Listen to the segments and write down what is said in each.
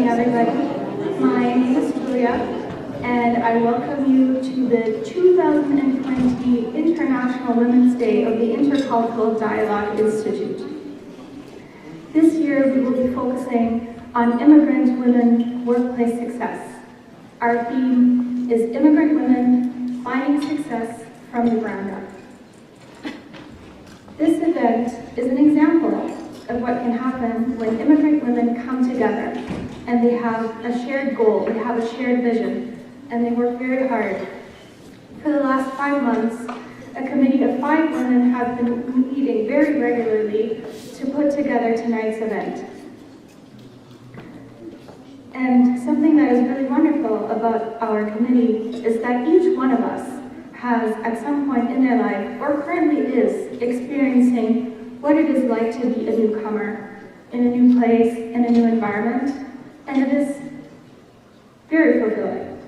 evening, everybody. My name is Julia, and I welcome you to the 2020 International Women's Day of the Intercultural Dialogue Institute. This year, we will be focusing on immigrant women workplace success. Our theme is Immigrant Women Finding Success from the Ground Up. This event is an example of what can happen when immigrant women come together and they have a shared goal, they have a shared vision, and they work very hard. For the last 5 months, a committee of 5 women have been meeting very regularly to put together tonight's event. And something that is really wonderful about our committee is that each one of us has, at some point in their life, or currently is, experiencing what it is like to be a newcomer in a new place, in a new environment, and it is very fulfilling.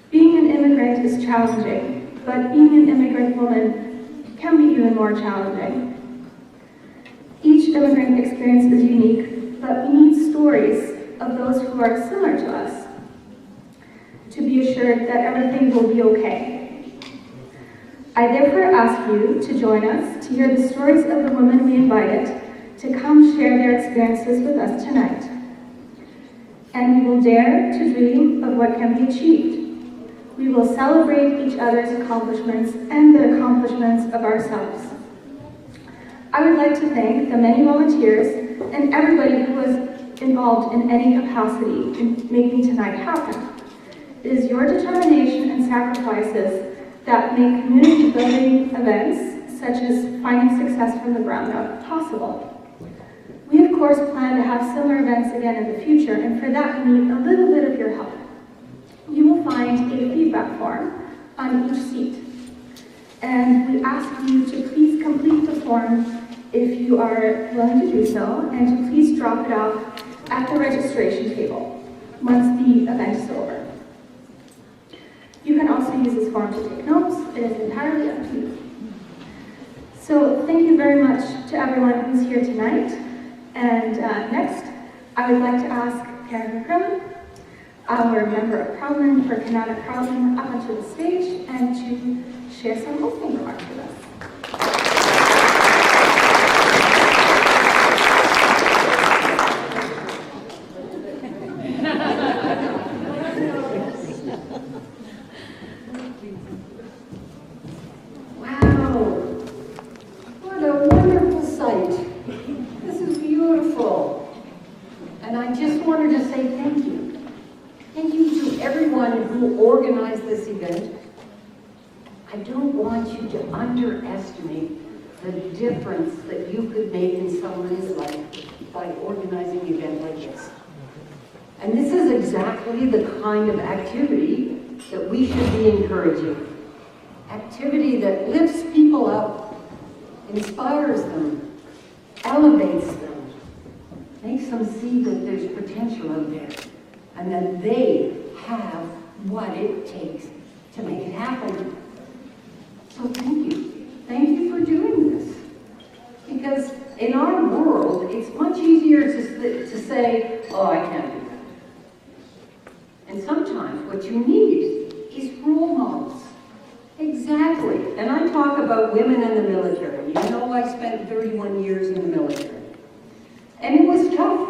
Being an immigrant is challenging, but being an immigrant woman can be even more challenging. Each immigrant experience is unique, but we need stories of those who are similar to us to be assured that everything will be okay. I therefore ask you to join us to hear the stories of the women we invited to come share their experiences with us tonight. And we will dare to dream of what can be achieved. We will celebrate each other's accomplishments and the accomplishments of ourselves. I would like to thank the many volunteers and everybody who was involved in any capacity in making tonight happen. It is your determination and sacrifices that make community building events, such as finding success from the ground up, possible. We of course plan to have similar events again in the future, and for that we need a little bit of your help. You will find a feedback form on each seat, and we ask you to please complete the form if you are willing to do so, and to please drop it off at the registration table once the event is over. You can also use this form to take notes. It is entirely up to you. So thank you very much to everyone who's here tonight. And next, I would like to ask Karen McCrum, our member of Parliament for Canada Parliament, up onto the stage and to share some opening remarks with us. Organize this event. I don't want you to underestimate the difference that you could make in someone's life by organizing an event like this. And this is exactly the kind of activity that we should be encouraging. Activity that lifts people up, inspires them, elevates them, makes them see that there's potential out there, and that they have what it takes to make it happen. So thank you. Thank you for doing this. Because in our world, it's much easier to say, oh, I can't do that. And sometimes what you need is role models. Exactly. And I talk about women in the military. You know, I spent 31 years in the military. And it was tough.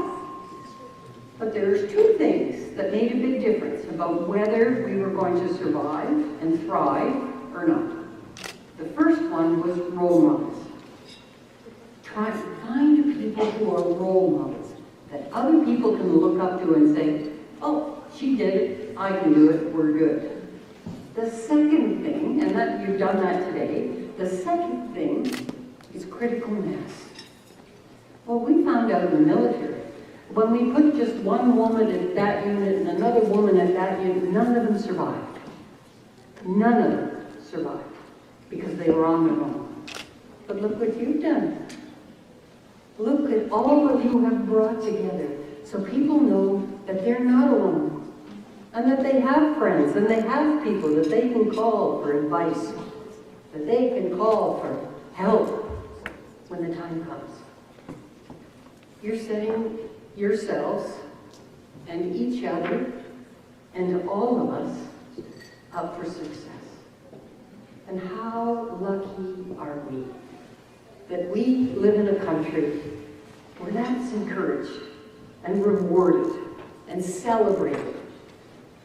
But there's 2 things that made a big difference about whether we were going to survive and thrive or not. The first one was role models. Try to find people who are role models that other people can look up to and say, oh, she did it, I can do it, we're good. The second thing, and that you've done that today, the second thing is critical mass. Well, we found out in the military, when we put just one woman at that unit and another woman at that unit, none of them survived. None of them survived because they were on their own. But look what you've done. Look at all of you have brought together so people know that they're not alone and that they have friends and they have people that they can call for advice, that they can call for help when the time comes. You're setting yourselves and each other and all of us up for success. And how lucky are we that we live in a country where that's encouraged and rewarded and celebrated.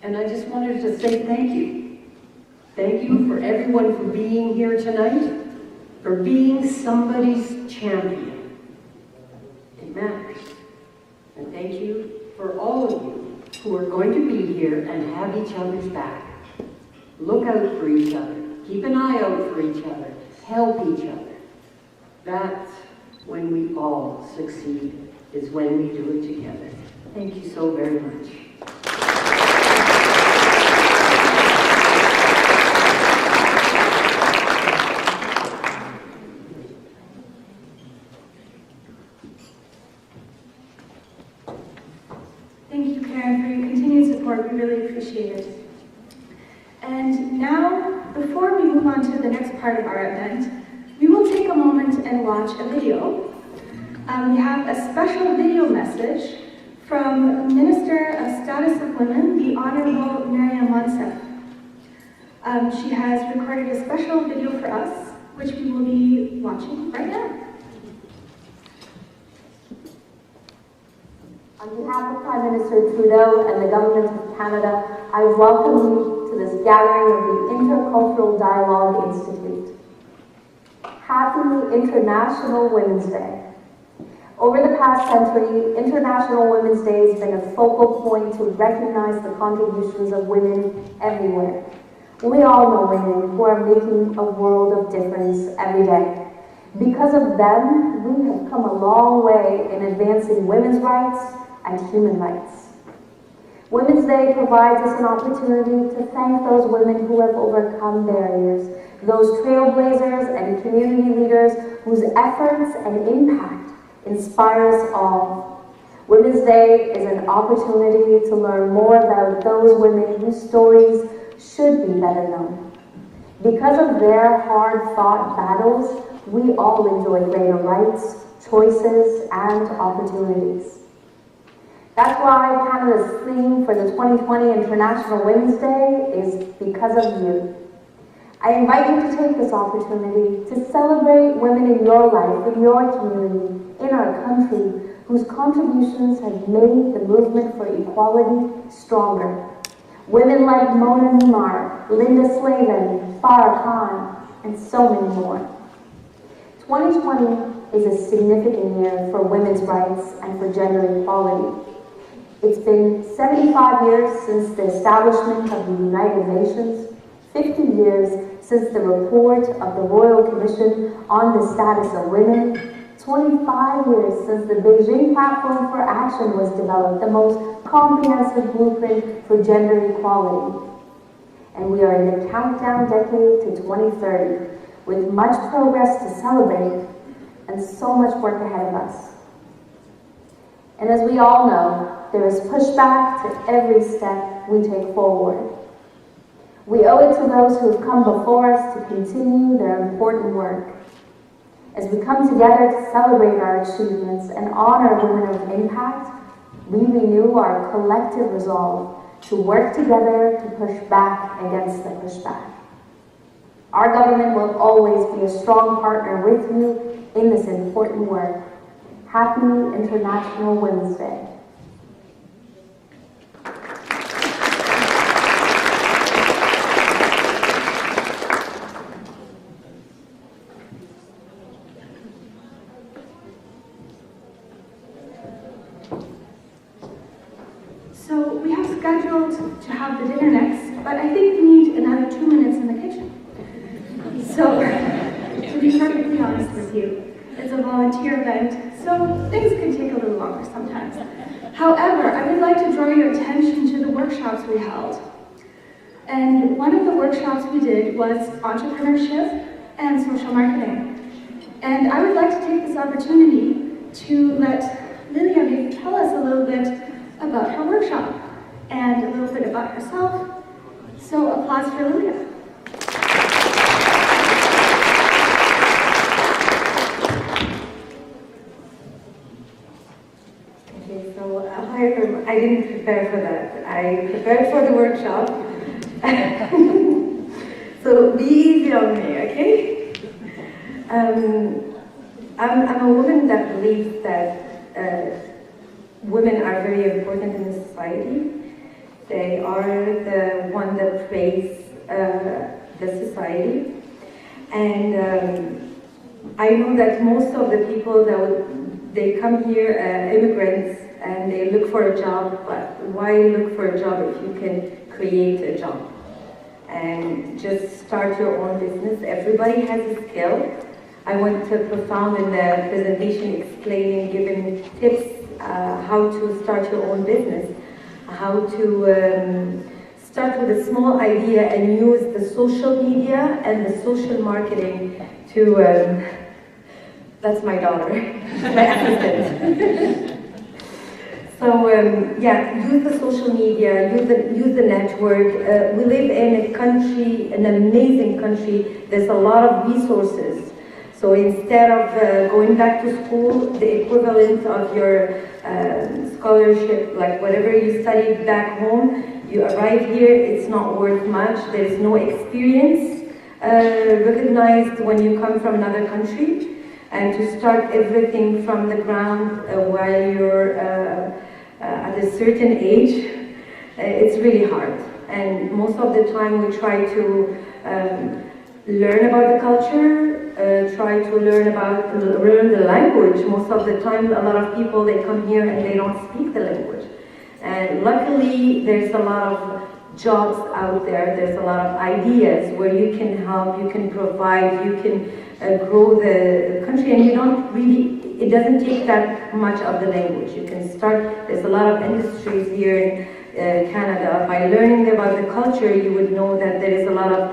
And I just wanted to say thank you. Thank you for everyone for being here tonight, for being somebody's champion. It matters. And thank you for all of you who are going to be here and have each other's back. Look out for each other. Keep an eye out for each other. Help each other. That's when we all succeed, is when we do it together. Thank you so very much. Thank you, Karen, for your continued support. We really appreciate it. And now, before we move on to the next part of our event, we will take a moment and watch a video. We have a special video message from Minister of Status of Women, the Honorable Miriam Monsef. She has recorded a special video for us, which we will be watching right now. On behalf of Prime Minister Trudeau and the Government of Canada, I welcome you to this gathering of the Intercultural Dialogue Institute. Happy International Women's Day. Over the past century, International Women's Day has been a focal point to recognize the contributions of women everywhere. We all know women who are making a world of difference every day. Because of them, we have come a long way in advancing women's rights and human rights. Women's Day provides us an opportunity to thank those women who have overcome barriers, those trailblazers and community leaders whose efforts and impact inspire us all. Women's Day is an opportunity to learn more about those women whose stories should be better known. Because of their hard-fought battles, we all enjoy greater rights, choices, and opportunities. That's why Canada's theme for the 2020 International Women's Day is Because of You. I invite you to take this opportunity to celebrate women in your life, in your community, in our country, whose contributions have made the movement for equality stronger. Women like Mona Nimar, Linda Slavin, Farah Khan, and so many more. 2020 is a significant year for women's rights and for gender equality. It's been 75 years since the establishment of the United Nations, 50 years since the report of the Royal Commission on the Status of Women, 25 years since the Beijing Platform for Action was developed, the most comprehensive blueprint for gender equality. And we are in the countdown decade to 2030, with much progress to celebrate and so much work ahead of us. And as we all know, there is pushback to every step we take forward. We owe it to those who have come before us to continue their important work. As we come together to celebrate our achievements and honor women of impact, we renew our collective resolve to work together to push back against the pushback. Our government will always be a strong partner with you in this important work. Happy International Women's Day. So we have scheduled to have the dinner next, but I think we need another 2 minutes in the kitchen. So, to be perfectly honest with you, it's a volunteer event, so things can take a little longer sometimes. However, I would like to draw your attention to the workshops we held. And one of the workshops we did was entrepreneurship and social marketing. And I would like to take this opportunity to let Lilia maybe tell us a little bit about her workshop and a little bit about herself. So applause for Lilia. Okay, so hi everyone. I didn't prepare for that. I prepared for the workshop. So be easy on me, okay? I'm a woman that believes that women are very important in the society. They are the one that creates the society. And I know that most of the people they come here, immigrants, and they look for a job, but why look for a job if you can create a job? And just start your own business. Everybody has a skill. I went to profound in the presentation explaining, giving tips how to start your own business, how to start with a small idea and use the social media and the social marketing to, that's my daughter, my assistant. So yeah, use the social media, use the network. We live in a country, an amazing country. There's a lot of resources. So instead of going back to school, the equivalent of your scholarship, like whatever you studied back home, you arrive here, it's not worth much. There's no experience recognized when you come from another country. And to start everything from the ground while you're at a certain age, it's really hard. And most of the time we try to learn about the culture, try to learn the language. Most of the time, a lot of people, they come here and they don't speak the language. And luckily, there's a lot of jobs out there, there's a lot of ideas where you can help, you can provide, you can grow the country, and you don't really, it doesn't take that much of the language. You can start, there's a lot of industries here in Canada. By learning about the culture, you would know that there is a lot of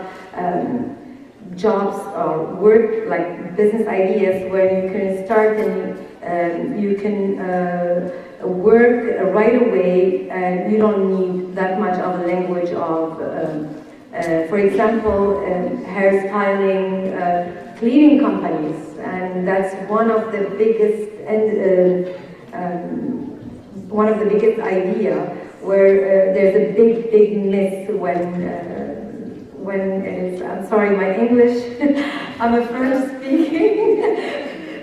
jobs or work, like business ideas, where you can start and you can work right away, and you don't need that much of a language of, for example, hairstyling, cleaning companies, and that's one of the biggest idea where there's a big myth when it's, I'm sorry, my English, I'm a French speaking,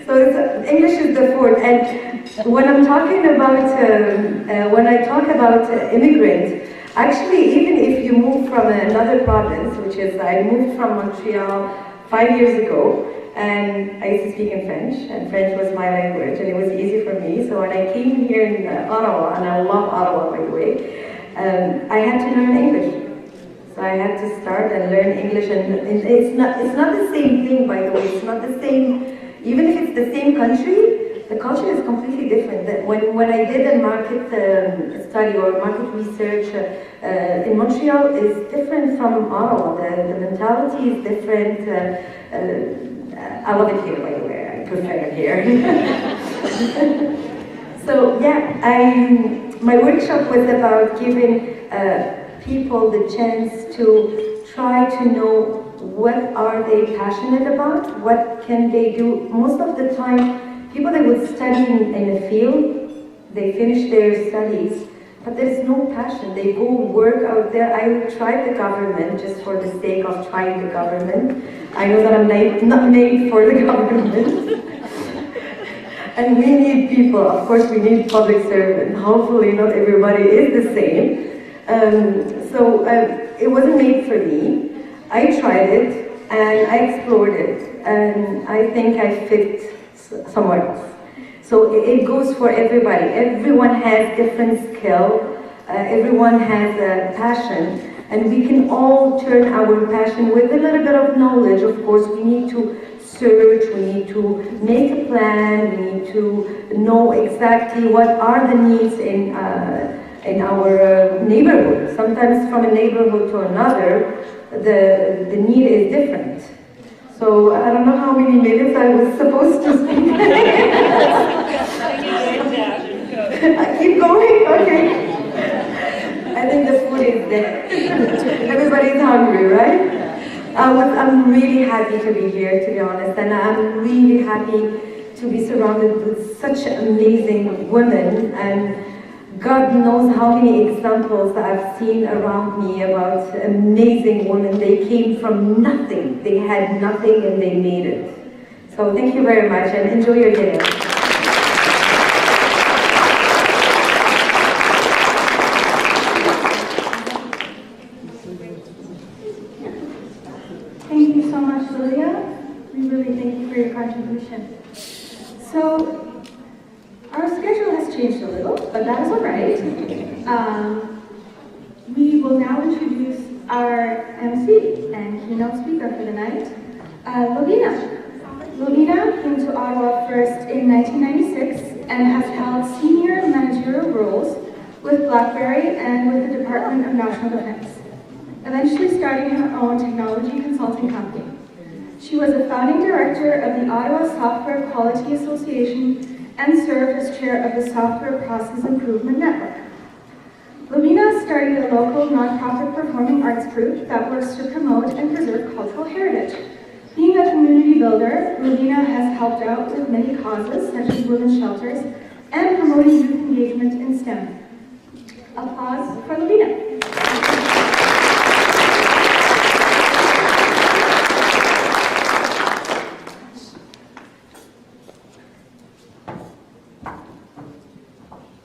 so English is the fourth. And when I'm talking about, when I talk about immigrants, actually, even if you move from another province, which is, I moved from Montreal 5 years ago, and I used to speak in French, and French was my language, and it was easy for me. So when I came here in Ottawa, and I love Ottawa, by the way, I had to learn English. So I had to start and learn English, and it's not the same thing, by the way. It's not the same, even if it's the same country, the culture is completely different. When I did a market study or market research in Montreal, is different from Ottawa. The mentality is different. I love it here, by the way. I prefer it here. So yeah, my workshop was about giving people the chance to try to know what are they passionate about, what can they do. Most of the time, people that would study in a field, they finish their studies, but there's no passion. They go work out there. I tried the government just for the sake of trying the government. I know that I'm not made for the government. And we need people. Of course, we need public servants. Hopefully not everybody is the same. So it wasn't made for me. I tried it and I explored it, and I think I fit somewhere else. So it goes for everybody. Everyone has different skill. Everyone has a passion, and we can all turn our passion with a little bit of knowledge. Of course, we need to search, we need to make a plan, we need to know exactly what are the needs in our neighborhood. Sometimes from a neighborhood to another, the need is different. So I don't know how many minutes I was supposed to speak. I keep going? Okay. I think the food is there. Everybody's hungry, right? I'm really happy to be here, to be honest, and I'm really happy to be surrounded with such amazing women and God knows how many examples that I've seen around me about amazing women. They came from nothing. They had nothing and they made it. So thank you very much and enjoy your dinner. Thank you so much, Lilia. We really thank you for your contribution. So, our schedule has changed a little, but that is all right. We will now introduce our MC and keynote speaker for the night, Lovina. Lovina came to Ottawa first in 1996 and has held senior managerial roles with BlackBerry and with the Department of National Defense, eventually starting her own technology consulting company. She was a founding director of the Ottawa Software Quality Association and served as chair of the Software Process Improvement Network. Lovina started a local nonprofit performing arts group that works to promote and preserve cultural heritage. Being a community builder, Lovina has helped out with many causes such as women's shelters and promoting youth engagement in STEM. Applause for Lovina.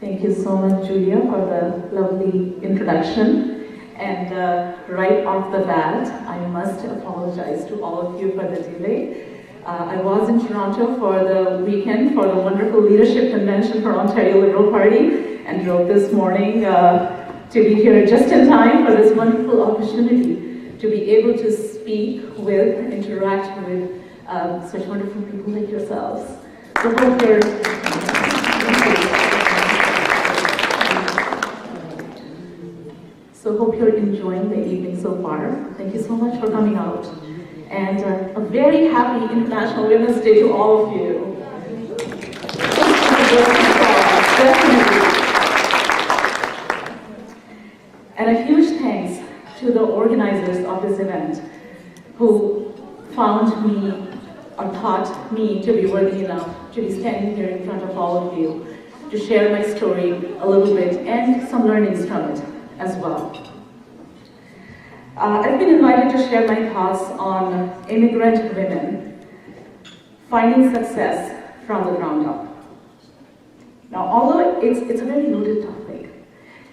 Thank you so much, Julia, for the lovely introduction. And right off the bat, I must apologize to all of you for the delay. I was in Toronto for the weekend for the wonderful leadership convention for Ontario Liberal Party and drove this morning to be here just in time for this wonderful opportunity to be able to speak with, interact with such wonderful people like yourselves. So hope you're enjoying the evening so far. Thank you so much for coming out. And a very happy International Women's Day to all of you. And a huge thanks to the organizers of this event who found me or thought me to be worthy enough to be standing here in front of all of you to share my story a little bit and some learnings from it as well. I've been invited to share my thoughts on immigrant women finding success from the ground up. Now, although it's a very loaded topic,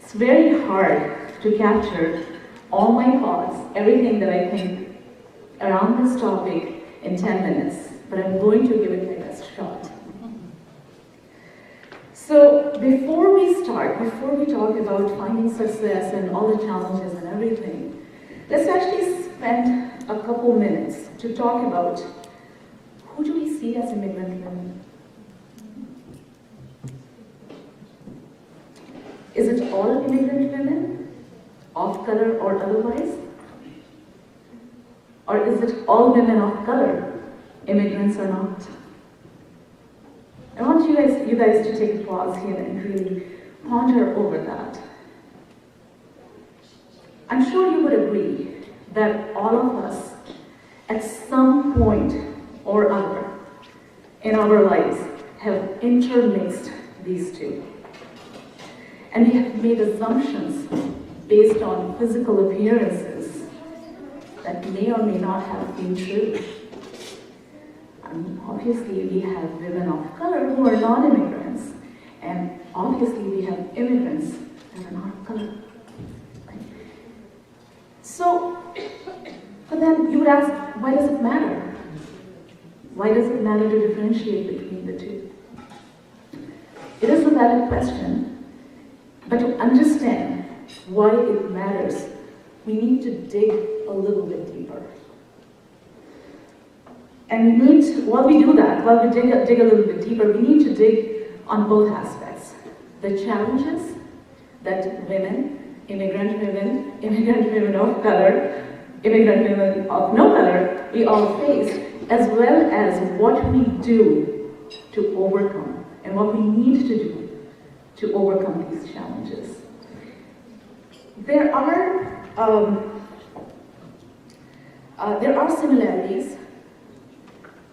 it's very hard to capture all my thoughts, everything that I think around this topic in 10 minutes, but I'm going to give it my best shot. So before we talk about finding success and all the challenges and everything, let's actually spend a couple minutes to talk about who do we see as immigrant women? Is it all immigrant women, of color or otherwise? Or is it all women of color, immigrants or not? I want you guys to take a pause here and really ponder over that. I'm sure you would agree that all of us, at some point or other in our lives, have intermixed these two. And we have made assumptions based on physical appearances that may or may not have been true. Obviously, we have women of color who are non-immigrants, and obviously we have immigrants that are not of color. So, but then you would ask, why does it matter? Why does it matter to differentiate between the two? It is a valid question, but to understand why it matters, we need to dig a little bit deeper. And while we dig a little bit deeper, we need to dig on both aspects. The challenges that women, immigrant women of color, immigrant women of no color, we all face, as well as what we do to overcome, and what we need to do to overcome these challenges. There are similarities,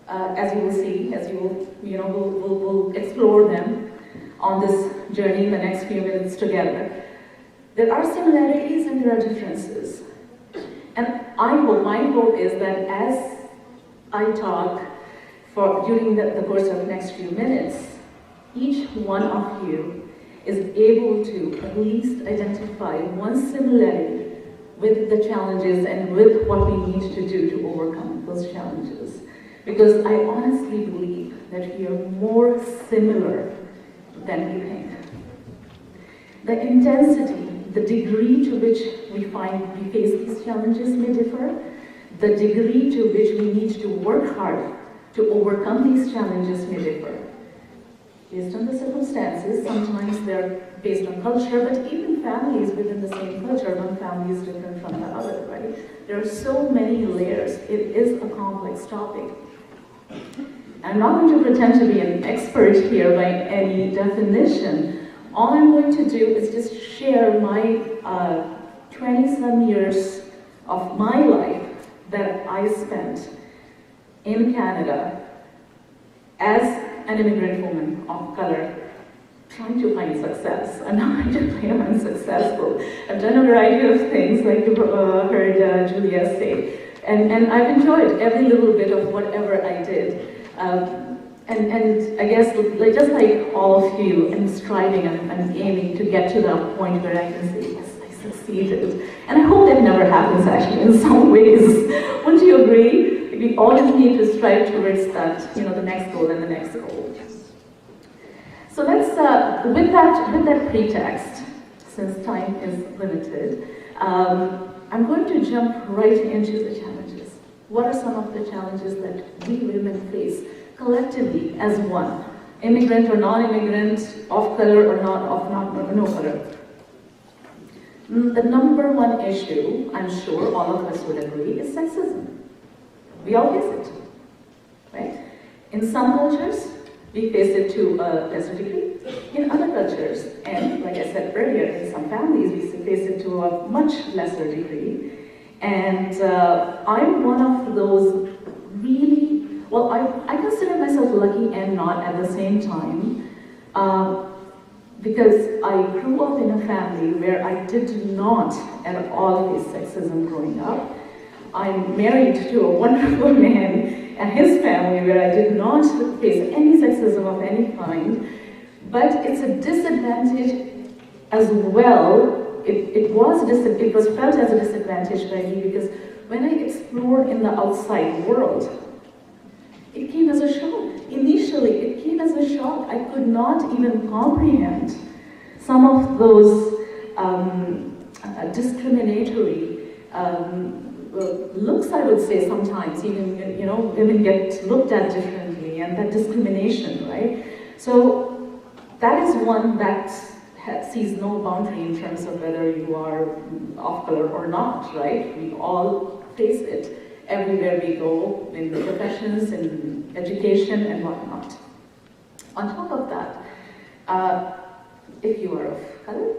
as you will see, as we'll explore them on this journey in the next few minutes together. There are similarities and there are differences. And my hope is that as I talk during the course of the next few minutes, each one of you is able to at least identify one similarity with the challenges and with what we need to do to overcome those challenges. Because I honestly believe that we are more similar than we think. The intensity, the degree to which we face these challenges may differ. The degree to which we need to work hard to overcome these challenges may differ. Based on the circumstances, sometimes they're based on culture, but even families within the same culture, one family is different from the other, right? There are so many layers. It is a complex topic. I'm not going to pretend to be an expert here by any definition. All I'm going to do is just share my 20-some years of my life that I spent in Canada as an immigrant woman of color, trying to find success. I'm not going to claim I'm successful. I've done a variety of things, like you heard Julia say, and I've enjoyed every little bit of whatever I did. And I guess, just like all of you, I'm striving, I'm aiming to get to that point where I can say, yes, I succeeded. And I hope that never happens, actually, in some ways. Wouldn't you agree? We always need to strive towards that, the next goal and the next goal. So let's, with that pretext, since time is limited, I'm going to jump right into the challenges. What are some of the challenges that we women face collectively as one? Immigrant or non-immigrant, of color or no color. The number one issue, I'm sure all of us would agree, is sexism. We all face it, right? In some cultures, we face it to a lesser degree. In other cultures, and like I said earlier, in some families, we face it to a much lesser degree. And I'm one of those really, well, I consider myself lucky and not at the same time, because I grew up in a family where I did not at all face sexism growing up. I'm married to a wonderful man and his family where I did not face any sexism of any kind, but it's a disadvantage as well. It was felt as a disadvantage by me because when I explored in the outside world, it came as a shock. Initially, it came as a shock. I could not even comprehend some of those discriminatory looks, I would say sometimes. Even, women get looked at differently, and that discrimination, right? So that is one that sees no boundary in terms of whether you are of color or not, right? We all face it everywhere we go, in the professions, in education, and whatnot. On top of that, if you are of color,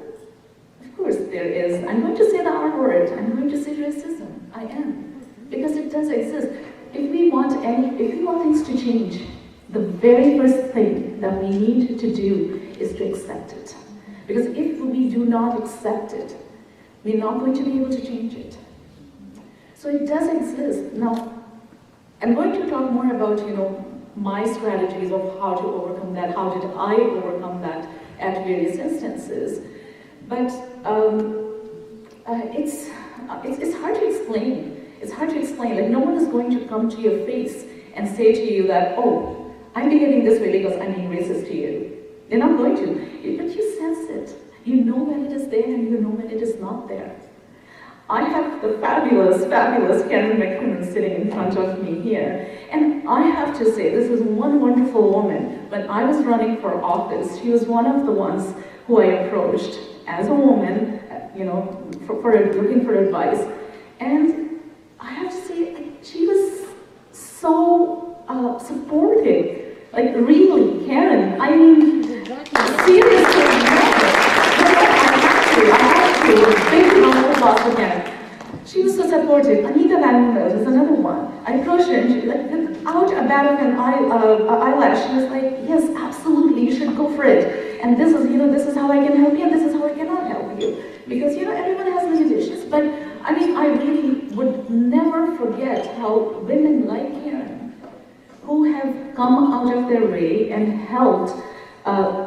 of course there is, I'm going to say the R word, I'm going to say racism. I am, because it does exist. If we want things to change, the very first thing that we need to do is to accept it. Because if we do not accept it, we're not going to be able to change it. So it does exist. Now, I'm going to talk more about, my strategies of how to overcome that, how did I overcome that at various instances. But it's hard to explain. It's hard to explain. Like, no one is going to come to your face and say to you that, oh, I'm behaving this way because I'm being racist to you. They're not going to. But you sense it. You know when it is there and you know when it is not there. I have the fabulous Karen McCrimmon sitting in front of me here. And I have to say, this is one wonderful woman. When I was running for office, she was one of the ones who I approached as a woman, looking for advice. And I have to say, she was so supportive. Like, really, Karen, I mean, seriously, I have to. Big round of applause for Karen. She was so supportive. Anita Vandenberg is another one. I approached her and she, without a bat of an eyelash, she was like, yes, absolutely, you should go for it. and this is how I can help you, and this is how I cannot help you. Because, everyone has limitations, but I mean, I really would never forget how women like Karen, who have come out of their way and helped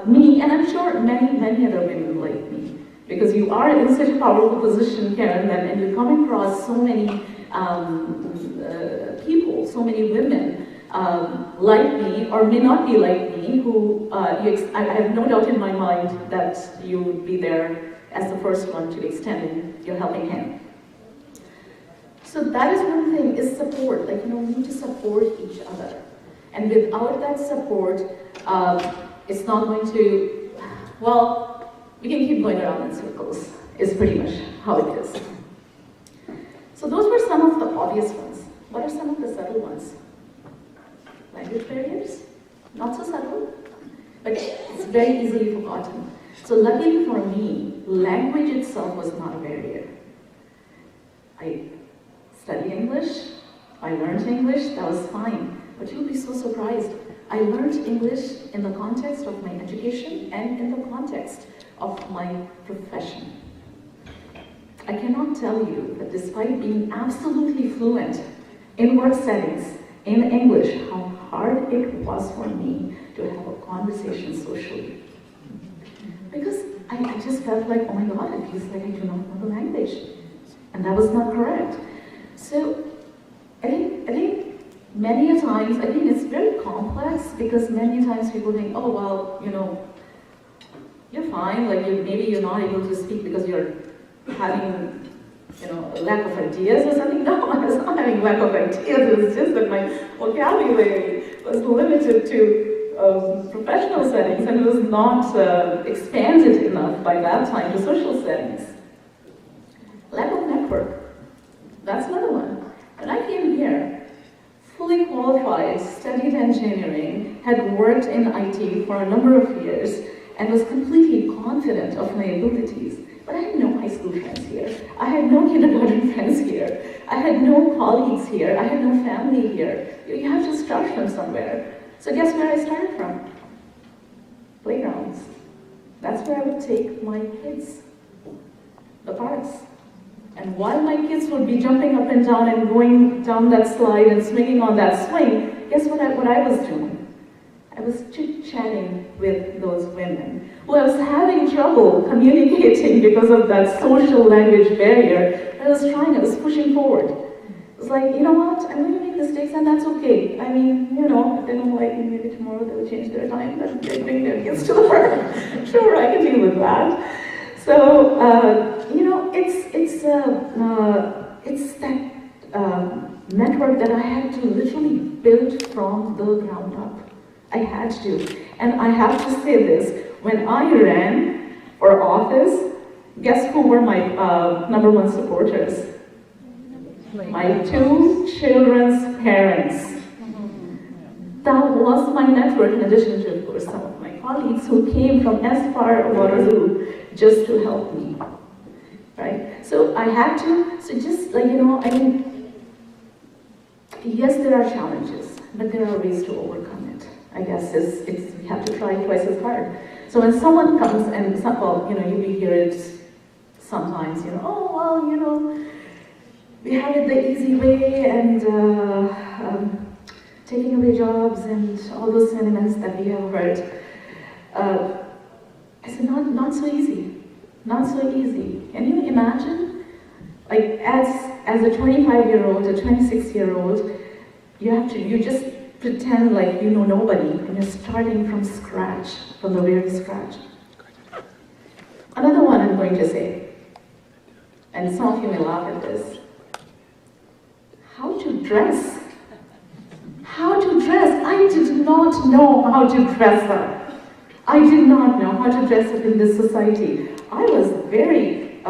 me, and I'm sure many, many other women like me, because you are in such a powerful position, Karen, and you come across so many people, so many women like me, or may not be like me, who I have no doubt in my mind that you would be there as the first one to extend your helping hand. So that is one thing, is support. Like, we need to support each other. And without that support, it's not going to, well, we can keep going around in circles, is pretty much how it is. So those were some of the obvious ones. What are some of the subtle ones? Language barriers? Not so subtle, but it's very easily forgotten. So luckily for me, language itself was not a barrier. I studied English, I learned English, that was fine. But you'll be so surprised. I learned English in the context of my education and in the context of my profession. I cannot tell you that despite being absolutely fluent in work settings in English, how hard it was for me to have a conversation socially. Because I just felt like, oh my God, it feels like I do not know the language. And that was not correct. So I think many a times, I think it's very complex, because many a times people think, oh, well, you're fine, like maybe you're not able to speak because you're having, a lack of ideas or something. No, I was not having lack of ideas, it was just that my vocabulary was limited to professional settings, and it was not expanded enough by that time to social settings. Lack of network, that's another one. When I came here, fully qualified, studied engineering, had worked in IT for a number of years, and was completely confident of my abilities. But I had no high school friends here. I had no kindergarten friends here. I had no colleagues here. I had no family here. You have to start from somewhere. So guess where I started from? Playgrounds. That's where I would take my kids. The parks. And while my kids would be jumping up and down and going down that slide and swinging on that swing, guess what I was doing? I was chit-chatting with those women who I was having trouble communicating because of that social language barrier. I was pushing forward. It was like, you know what, I'm going to make mistakes, and that's okay. I mean, if they don't like me, maybe tomorrow they'll change their time, but they bring their kids to the work. Sure, I can deal with that. So, it's that network that I had to literally build from the ground up. I had to. And I have to say this, when I ran for office, guess who were my number one supporters? My two children's parents. That was my network, in addition to, of course, some of my colleagues who came from as far as Waterloo just to help me, right? So I had to, yes, there are challenges, but there are ways to overcome it. I guess we have to try twice as hard. So when someone comes and, you hear it sometimes, we have it the easy way, and taking away jobs and all those sentiments that we have heard. I said, not so easy. Not so easy. Can you imagine? Like, as a 25-year-old, a 26-year-old, you just pretend like you know nobody, and you're starting from scratch, from the very scratch. Another one I'm going to say, and some of you may laugh at this. How to dress. How to dress. I did not know how to dress up. I did not know how to dress up in this society. I was very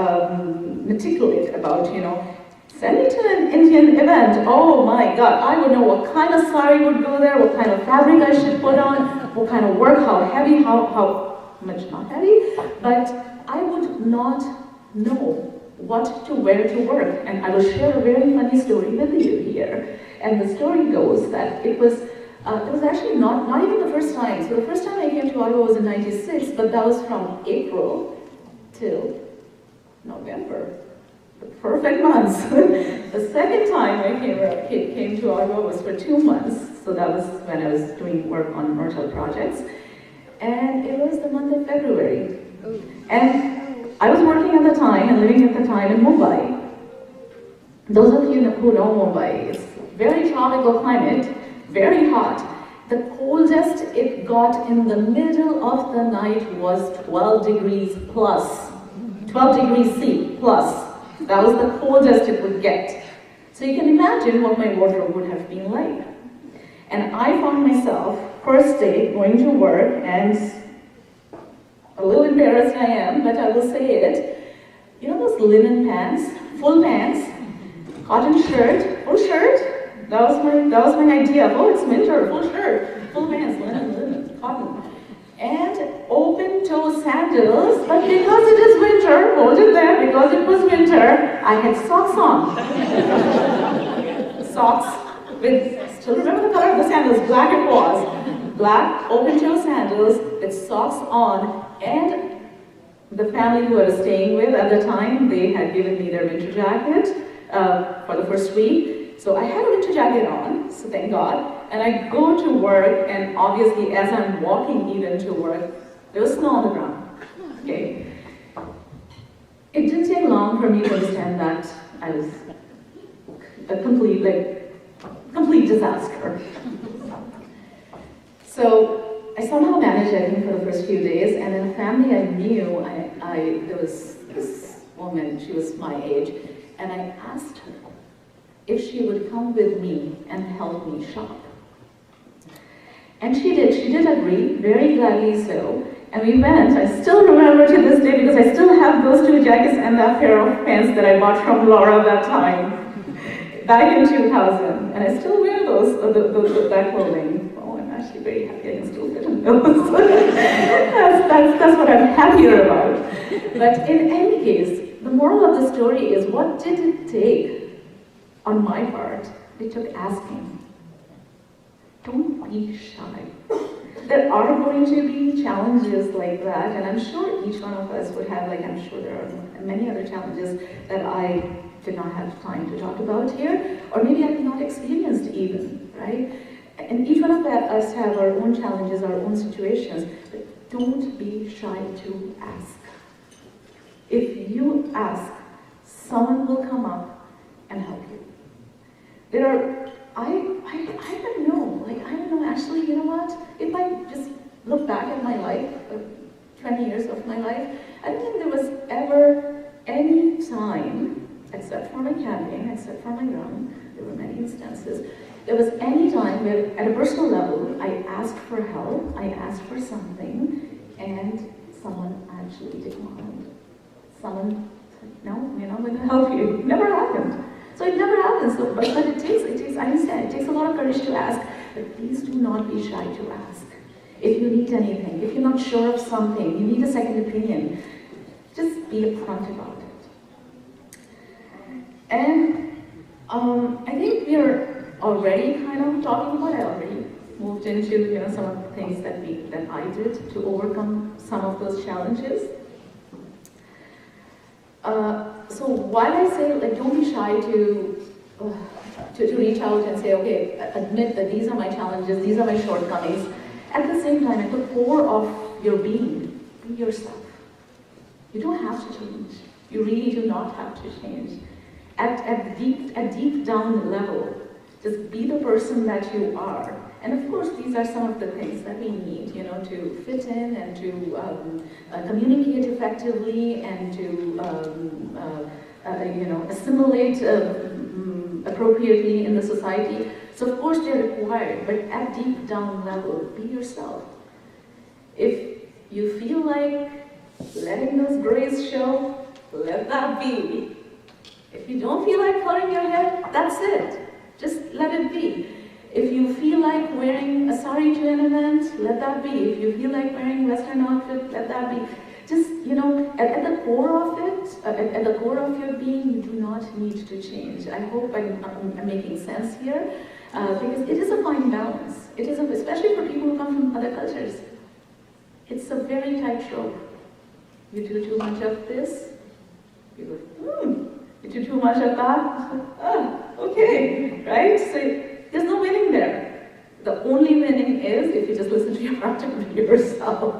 meticulous about, send me to an Indian event. Oh my God, I would know what kind of sari would go there, what kind of fabric I should put on, what kind of work, how heavy, how much not heavy, but I would not know what to wear to work. And I will share a very funny story with you here. And the story goes that it was actually not even the first time. So the first time I came to to Ottawa was in '96, but that was from April till November. The perfect months. The second time I came to Ottawa was for 2 months, so that was when I was doing work on commercial projects, and it was the month of February. And I was working at the time and living at the time in Mumbai. Those of you who know Mumbai, it's very tropical climate, very hot. The coldest it got in the middle of the night was 12 degrees plus, 12 degrees C plus. That was the coldest it would get. So you can imagine what my wardrobe would have been like. And I found myself, first day, going to work, and a little embarrassed I am, but I will say it. You know those linen pants, full pants, cotton shirt, full shirt? That was my idea. Oh, it's winter, full shirt, full pants, linen, cotton. And open-toe sandals, but because it is winter, hold it there, because it was winter, I had socks on. Socks with, still remember the color of the sandals, black it was. Black open-toe sandals with socks on, and the family who I was staying with at the time, they had given me their winter jacket for the first week. So I had a winter jacket on, so thank God, and I go to work, and obviously as I'm walking even to work, there was snow on the ground, okay? It didn't take long for me to understand that I was a complete disaster. So I somehow managed, I think, for the first few days, and in a family I knew, there was this woman, she was my age, and I asked her if she would come with me and help me shop. And she did agree, very gladly so. And we went, I still remember to this day because I still have those 2 jackets and that pair of pants that I bought from Laura that time, back in 2000. And I still wear those, that clothing. Oh, I'm actually very happy I can still fit in those. that's what I'm happier about. But in any case, the moral of the story is, what did it take on my part? It took asking. Don't be shy. There are going to be challenges like that, and I'm sure each one of us would have, like I'm sure there are many other challenges that I did not have time to talk about here, or maybe I have not experienced even, right? And each one of us have our own challenges, our own situations, but don't be shy to ask. If you ask, someone will come up and help you. There are, I don't know, actually, you know what? If I just look back at my life, 20 years of my life, I don't think there was ever any time, except for my camping, except for my run, there were many instances, there was any time where, at a personal level, I asked for help, I asked for something, and someone actually declined. Someone said, no, we're not going to help you. It never happened. So it never happens, so, but it takes, I understand, it takes a lot of courage to ask, but please do not be shy to ask. If you need anything, if you're not sure of something, you need a second opinion, just be upfront about it. And I think we're already kind of talking about, I already moved into some of the things that I did to overcome some of those challenges. So while I say, don't be shy to reach out and say, okay, admit that these are my challenges, these are my shortcomings, at the same time, at the core of your being, be yourself. You don't have to change. You really do not have to change. At deep down level, just be the person that you are. And of course, these are some of the things that we need, to fit in and to communicate effectively and to, assimilate appropriately in the society. So of course, they're required, but at deep down level, be yourself. If you feel like letting those grays show, let that be. If you don't feel like coloring your hair, that's it. Just let it be. If you feel like wearing a sari to an event, let that be. If you feel like wearing Western outfit, let that be. Just, at the core of it, at the core of your being, you do not need to change. I hope I'm making sense here, because it is a fine balance. It is, especially for people who come from other cultures. It's a very tight rope. You do too much of this, you go, you do too much of that, okay, right? So there's no winning there. The only winning is if you just listen to your practice yourself.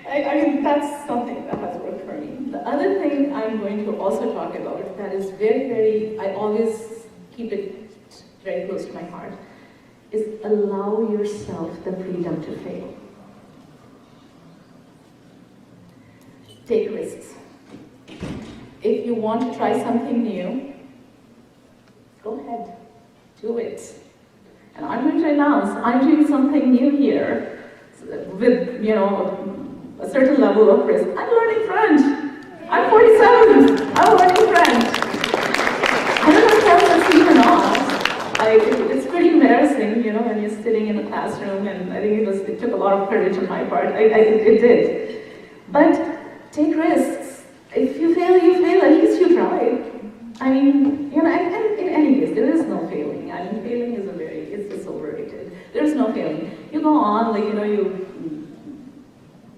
I mean, that's something that has worked for me. The other thing I'm going to also talk about that is very, very, I always keep it very close to my heart, is allow yourself the freedom to fail. Take risks. If you want to try something new, go ahead, do it. And I'm going to announce, I'm doing something new here with, a certain level of risk. I'm learning French. I'm 47. I'm learning French. I don't know if that's even not. It's pretty embarrassing, when you're sitting in a classroom, and I think it took a lot of courage on my part. It did. But take risks. If you fail, at least you tried. I mean, and in any case, there is no failing. I mean, failing is it's just overrated. There's no failing. You go on, you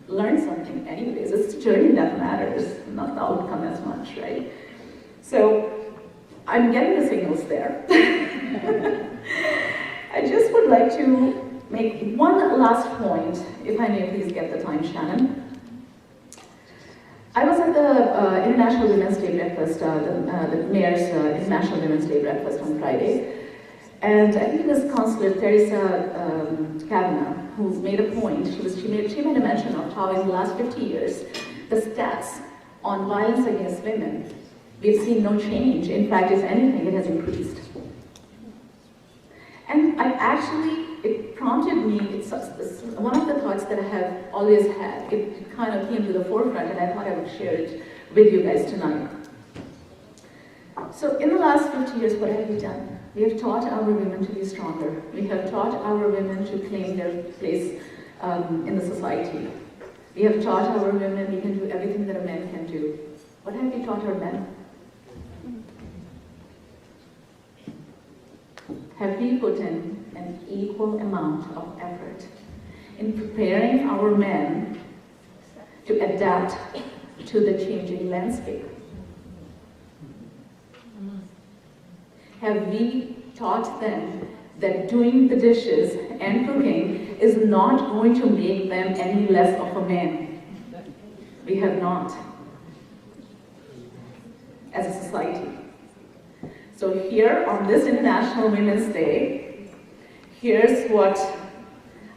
learn something anyways. It's the journey that matters, not the outcome as much, right? So, I'm getting the signals there. I just would like to make one last point, if I may please get the time, Shannon. I was at the International Women's Day breakfast, the Mayor's International Women's Day breakfast on Friday, and I think it was Councillor Teresa Kavanagh who made a point. She made a mention of how in the last 50 years, the stats on violence against women, we've seen no change. In fact, if anything, it has increased. And it prompted me, it's one of the thoughts that I have always had. It kind of came to the forefront, and I thought I would share it with you guys tonight. So in the last 50 years, what have we done? We have taught our women to be stronger. We have taught our women to claim their place in the society. We have taught our women we can do everything that a man can do. What have we taught our men? Have we put in an equal amount of effort in preparing our men to adapt to the changing landscape? Have we taught them that doing the dishes and cooking is not going to make them any less of a man? We have not, as a society. So here on this International Women's Day, here's what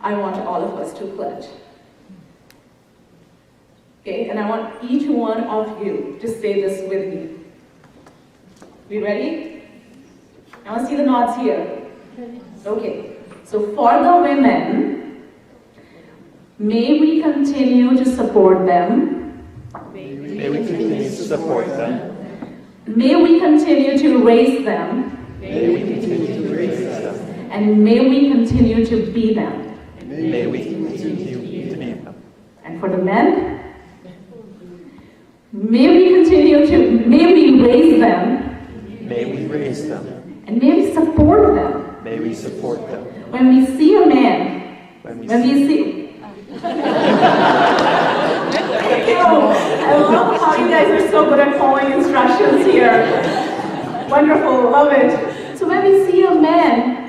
I want all of us to pledge. Okay, and I want each one of you to say this with me. We ready? I want to see the nods here. Okay, so for the women, may we continue to support them. May we continue to support them. May we continue to raise them. May we continue to raise them. And may we continue to be them. May we continue to be them. And for the men, may we raise them. May we raise them. And may we support them. May we support them. When we see a man, I love how you guys are so good at following instructions here. Wonderful, love it. So when we see a man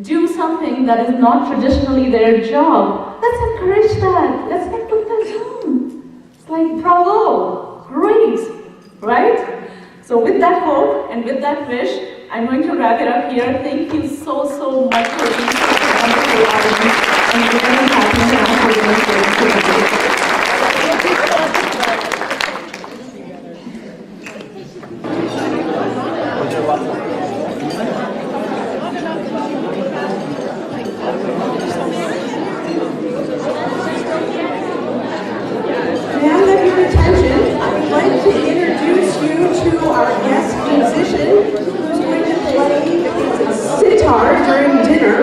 do something that is not traditionally their job, let's encourage that. Let's not put that down. It's like, bravo, great, right? So with that hope and with that wish, I'm going to wrap it up here. Thank you so much for being such a wonderful audience. I'm very happy to have you. May I have your attention? I would like to introduce you to our guest musician who's going to play sitar during dinner.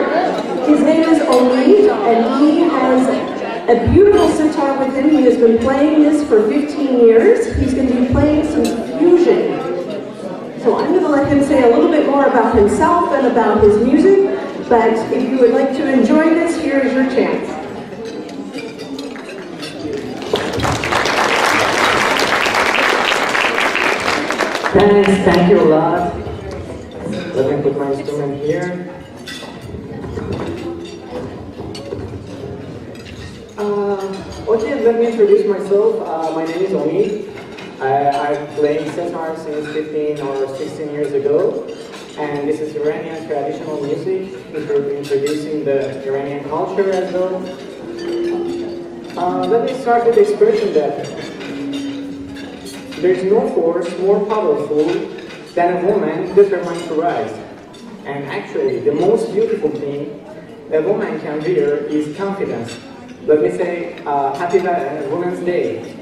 His name is Oli, and he has a beautiful sitar with him. He has been playing this for 15 years. He's going to be playing some fusion. So I'm going to let him say a little bit more about himself and about his music, but if you would like to enjoy this, here is your chance. Thank you a lot. Let me put my instrument here. Okay, let me introduce myself. My name is Omi. I've played sitar since 15 or 16 years ago. And this is Iranian traditional music, introducing the Iranian culture as well. Let me start with the expression that there is no force more powerful than a woman determined to rise. And actually, the most beautiful thing a woman can wear is confidence. Let me say, Happy Women's Day.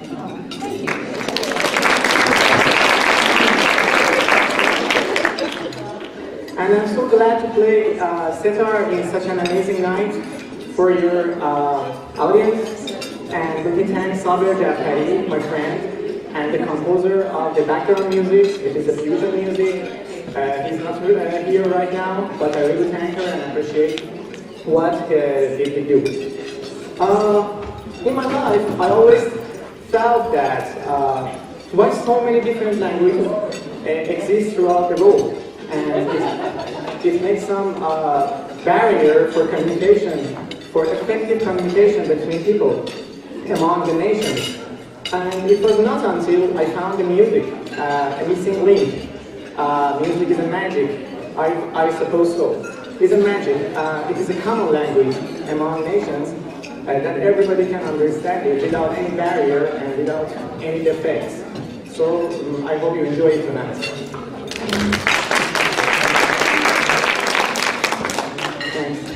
And I'm so glad to play sitar in such an amazing night for your audience. And let me thank Sabir Jafari, my friend, and the composer of the background music. It is a fusion music. He's not here right now, but I really thank her and appreciate what did he do. In my life, I always felt that why so many different languages exist throughout the world. And it makes some barrier for communication, for effective communication between people among the nations. And it was not until I found the music, a missing link. Music is a magic, I suppose so. It's a magic, it is a common language among nations that everybody can understand it without any barrier and without any defects. So I hope you enjoy it tonight. Thanks.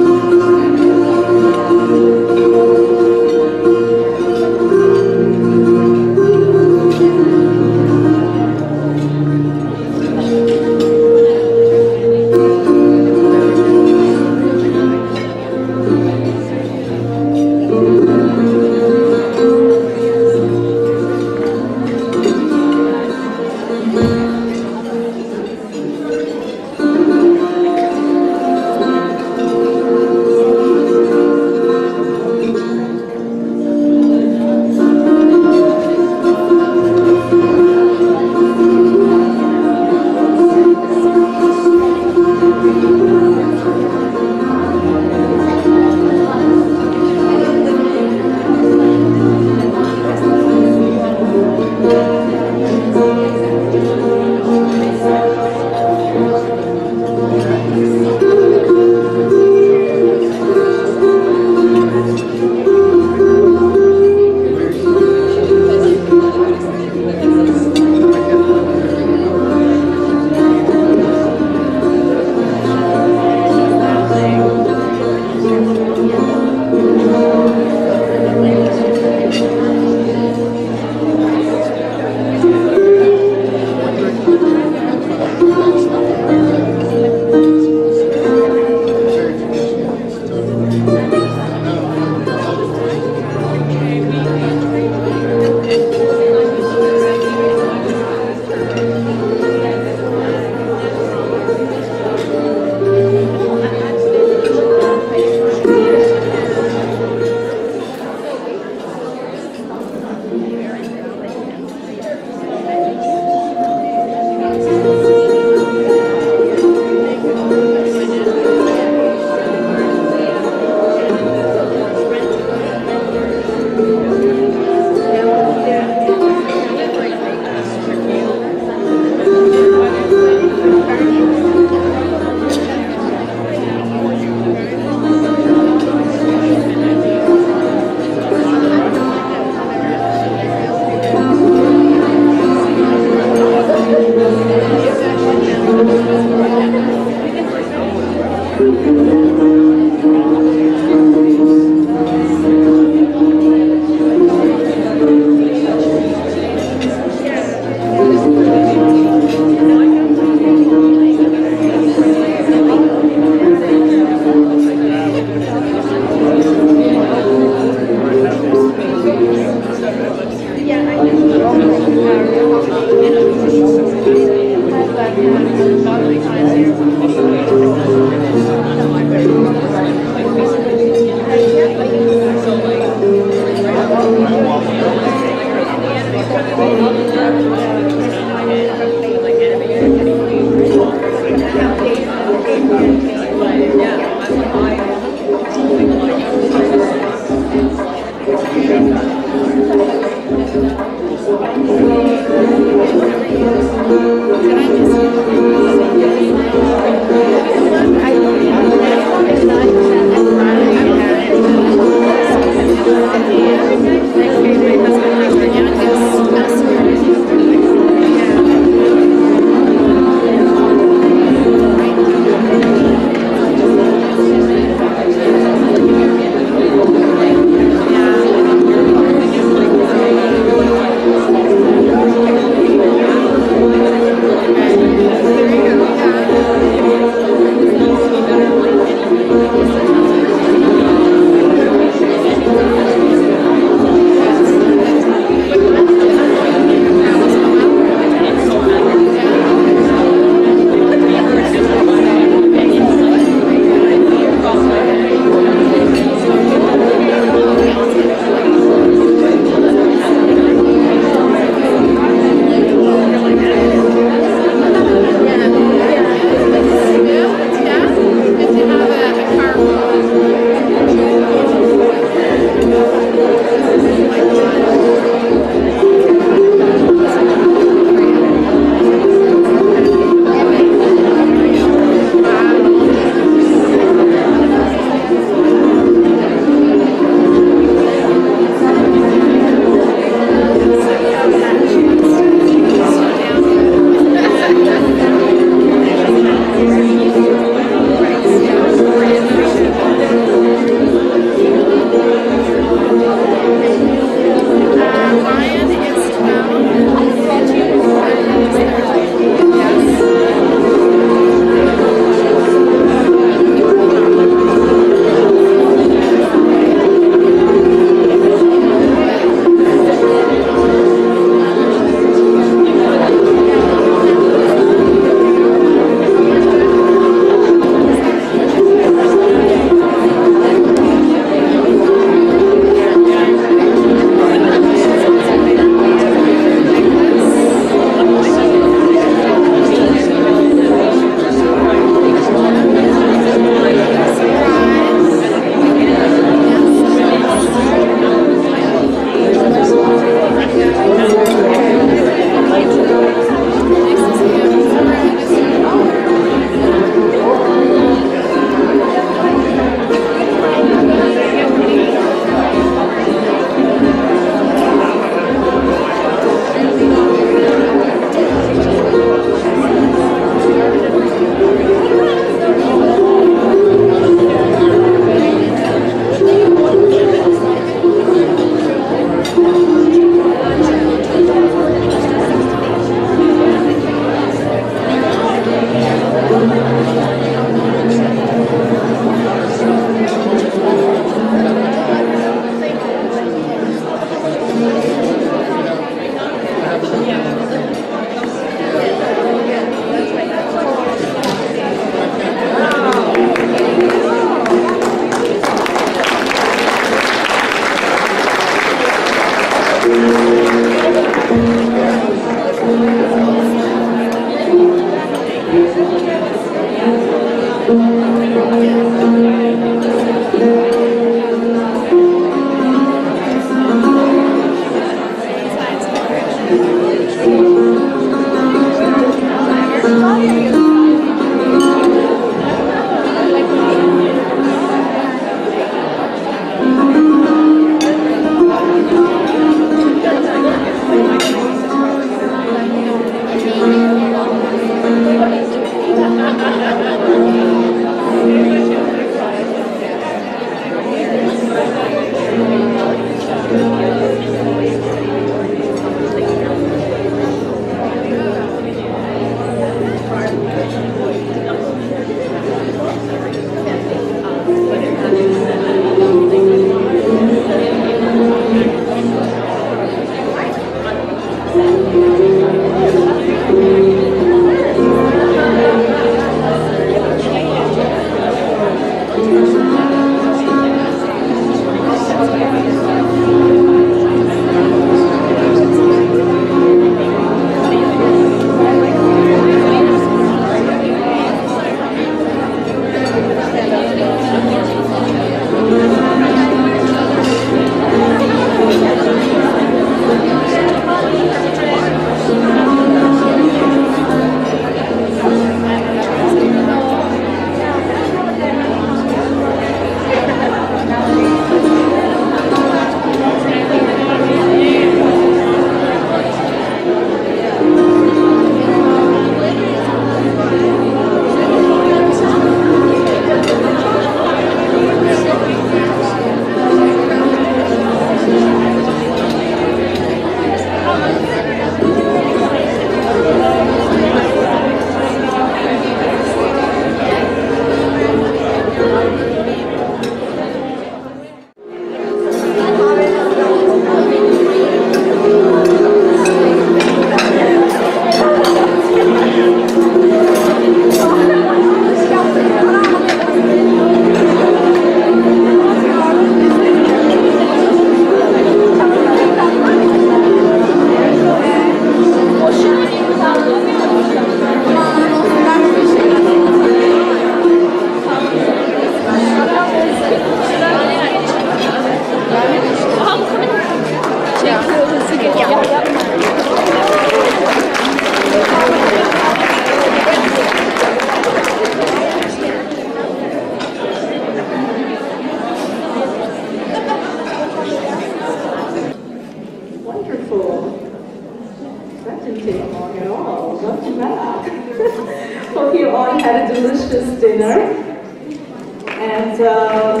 And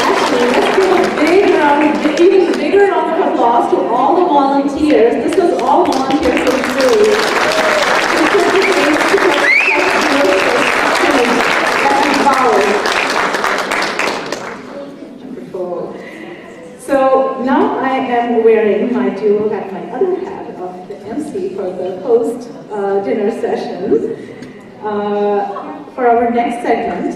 actually, let's give a big round, even bigger round of applause to all the volunteers. This was all volunteers, so true. So now I am wearing my dual hat, my other hat of the MC for the post dinner sessions. For our next segment,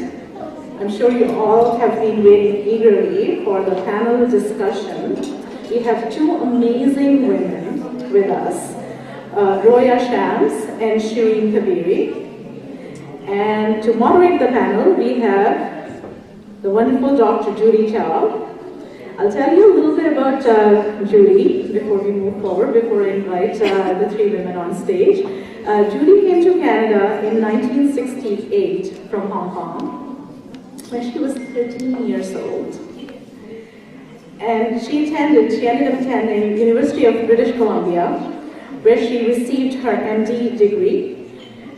I'm sure you all have been waiting eagerly for the panel discussion. We have two amazing women with us, Roya Shams and Shireen Kabiri. And to moderate the panel, we have the wonderful Dr. Judy Chow. I'll tell you a little bit about Judy before we move forward, before I invite the three women on stage. Judy came to Canada in 1968 from Hong Kong when she was 13 years old. And she ended up attending University of British Columbia, where she received her MD degree.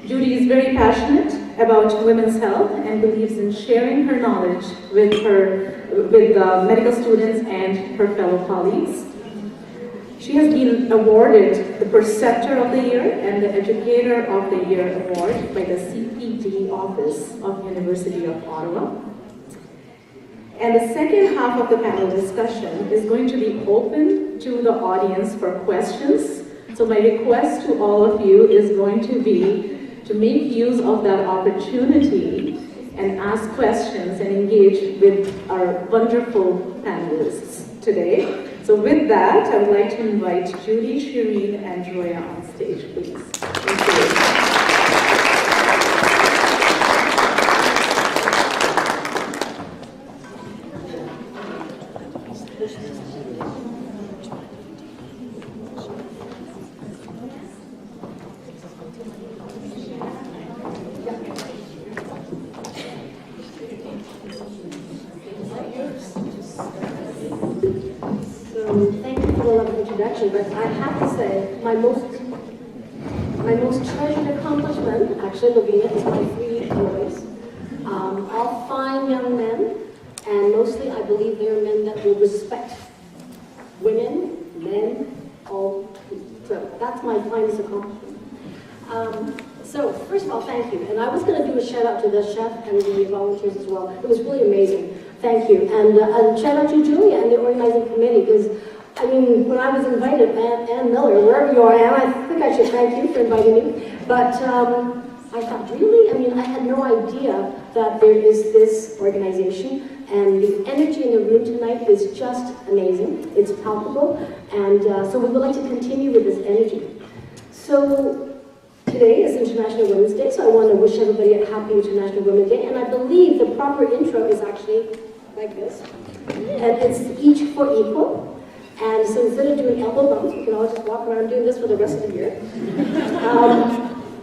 Judy is very passionate about women's health and believes in sharing her knowledge with medical students and her fellow colleagues. She has been awarded the Preceptor of the Year and the Educator of the Year award by the CPD office of University of Ottawa. And the second half of the panel discussion is going to be open to the audience for questions. So my request to all of you is going to be to make use of that opportunity and ask questions and engage with our wonderful panelists today. So with that, I would like to invite Judy, Shireen, and Roya on stage, please. Thank you. Thank you for the lovely introduction, but I have to say my most treasured accomplishment, actually, Lavina, is my 3 boys. All fine young men, and mostly I believe they are men that will respect women, men, all. So that's my finest accomplishment. So first of all, thank you. And I was going to do a shout out to the chef and the volunteers as well. It was really amazing. Thank you. And shout out to Julia and the organizing committee, because I mean, when I was invited, Ann Miller, wherever you are, Ann, I think I should thank you for inviting me. But I thought, really? I mean, I had no idea that there is this organization, and the energy in the room tonight is just amazing. It's palpable, and so we would like to continue with this energy. So today is International Women's Day, so I want to wish everybody a happy International Women's Day, and I believe the proper intro is actually like this, and it's each for equal. And so instead of doing elbow bumps, we can all just walk around doing this for the rest of the year.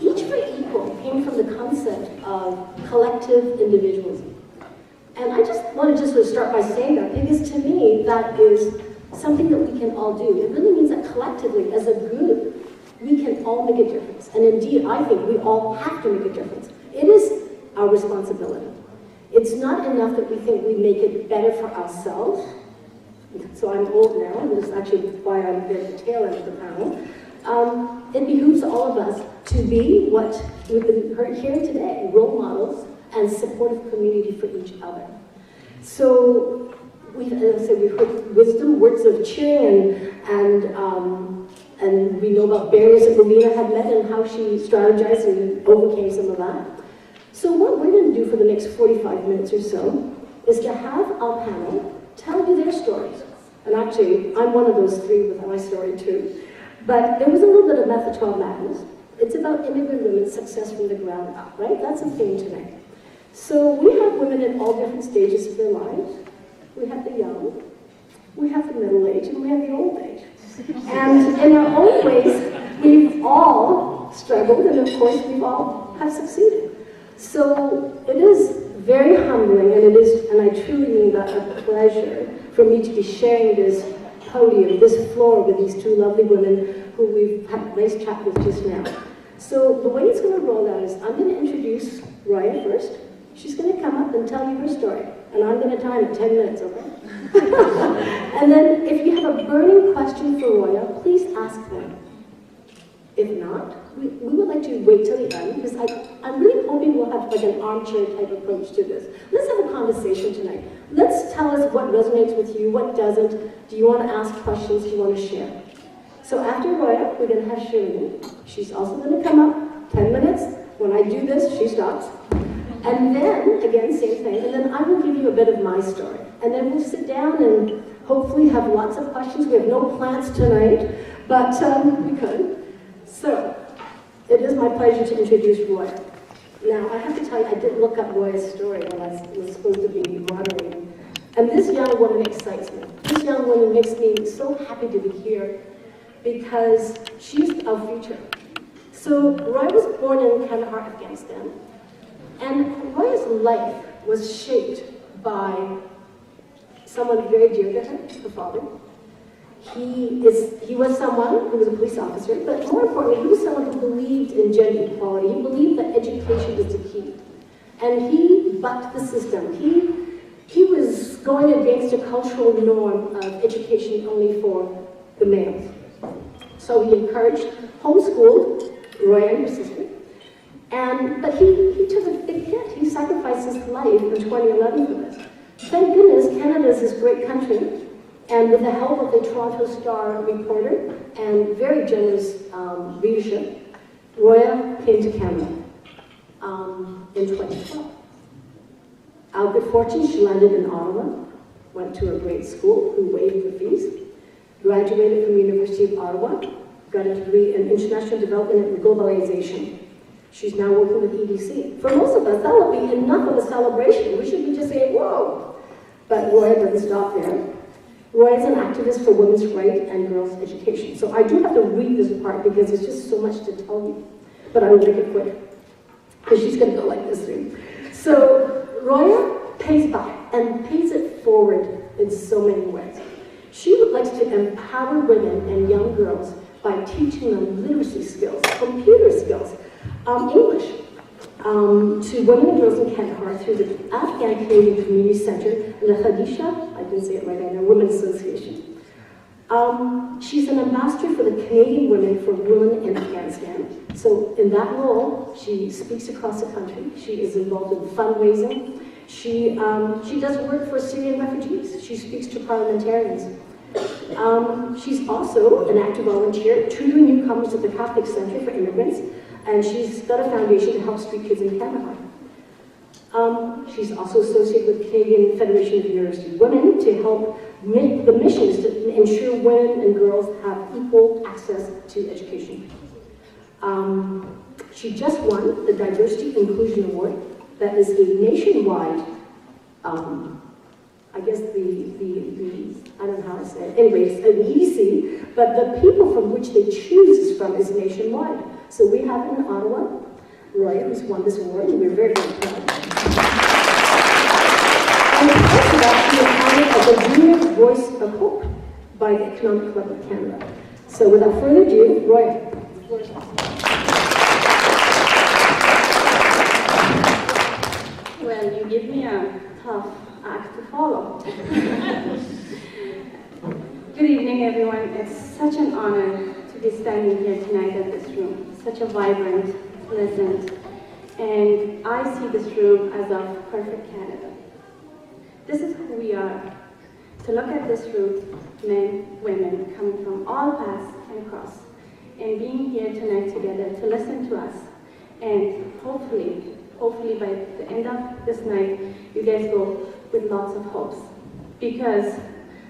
Each for equal came from the concept of collective individualism. And I just want to sort of start by saying that, because to me, that is something that we can all do. It really means that collectively, as a group, we can all make a difference. And indeed, I think we all have to make a difference. It is our responsibility. It's not enough that we think we make it better for ourselves. So I'm old now, and this is actually why I'm at the tail end of the panel. It behooves all of us to be what we've been hearing today, role models and supportive community for each other. So we've heard wisdom, words of cheering, and we know about barriers that Lavina had met and how she strategized and overcame some of that. So what we're going to do for the next 45 minutes or so is to have our panel tell you their stories. And actually, I'm one of those 3 with my story too. But there was a little bit of Method 12 madness. It's about immigrant women's success from the ground up, right? That's a theme tonight. So we have women in all different stages of their lives. We have the young, we have the middle age, and we have the old age. And in our own ways, we've all struggled, and of course, we've all have succeeded. So it is very humbling, and I truly mean that, a pleasure for me to be sharing this podium, this floor with these 2 lovely women who we've had a nice chat with just now. So the way it's going to roll out is I'm going to introduce Roya first, She's going to come up and tell you her story. And I'm going to time it 10 minutes, okay? And then if you have a burning question for Roya, please ask them. If not, we would like to wait till the end, because I'm really hoping we'll have like an armchair type approach to this. Let's have a conversation tonight. Let's tell us what resonates with you, what doesn't. Do you want to ask questions? Do you want to share? So after Roya, we're going to have Shireen. She's also going to come up, 10 minutes. When I do this, she stops. And then, again, same thing. And then I will give you a bit of my story. And then we'll sit down and hopefully have lots of questions. We have no plans tonight, but we could. So, it is my pleasure to introduce Roya. Now, I have to tell you, I did look up Roya's story when I was supposed to be moderating. And this young woman excites me. This young woman makes me so happy to be here because she's our future. So, Roya was born in Kandahar, Afghanistan. And Roya's life was shaped by someone very dear to her, her father. He was someone who was a police officer, but more importantly, he was someone who believed in gender equality. He believed that education was the key. And he bucked the system. He was going against a cultural norm of education only for the males. So he encouraged, homeschooled Roya and her sister. But he took a big hit. He sacrificed his life in 2011 for this. Thank goodness Canada is this great country, and with the help of the Toronto Star reporter and very generous readership, Roya came to Canada in 2012. Out of good fortune, she landed in Ottawa, went to a great school who waived the fees, graduated from the University of Ottawa, got a degree in International Development and Globalization. She's now working with EDC. For most of us, that will be enough of a celebration. We should be just saying, whoa. But Roya doesn't stop there. Roya is an activist for women's rights and girls' education. So I do have to read this part because there's just so much to tell you. But I will make it quick, because she's going to go like this soon. So Roya pays back and pays it forward in so many ways. She would like to empower women and young girls by teaching them literacy skills, computer skills, English, to women and girls in Kandahar through the Afghan Canadian Community Center and the Khadisha, I didn't say it right, I know, Women's Association. She's an ambassador for the Canadian Women for Women in Afghanistan. So in that role, she speaks across the country. She is involved in fundraising. She does work for Syrian refugees. She speaks to parliamentarians. She's also an active volunteer tutoring newcomers at the Catholic Center for Immigrants, and she's got a foundation to help street kids in Kandahar. She's also associated with Canadian Federation of University Women to help the missions to ensure women and girls have equal access to education. She just won the Diversity Inclusion Award. That is a nationwide, I guess I don't know how to say it. Anyways, an EDC, but the people from which they choose from is nationwide. So we have in Ottawa, Roya, who's won this award, and we're very, very proud. And because of that, she was honored as a Junior Voice of Hope by the Economic Club of Canada. So without further ado, Roya. Well, you give me a tough act to follow. Good evening, everyone. It's such an honor to be standing here tonight in this room. Such a vibrant, pleasant, and I see this room as a perfect Canada. This is who we are. To look at this room, men, women, coming from all paths and across, and being here tonight together to listen to us, and hopefully by the end of this night, you guys go with lots of hopes. Because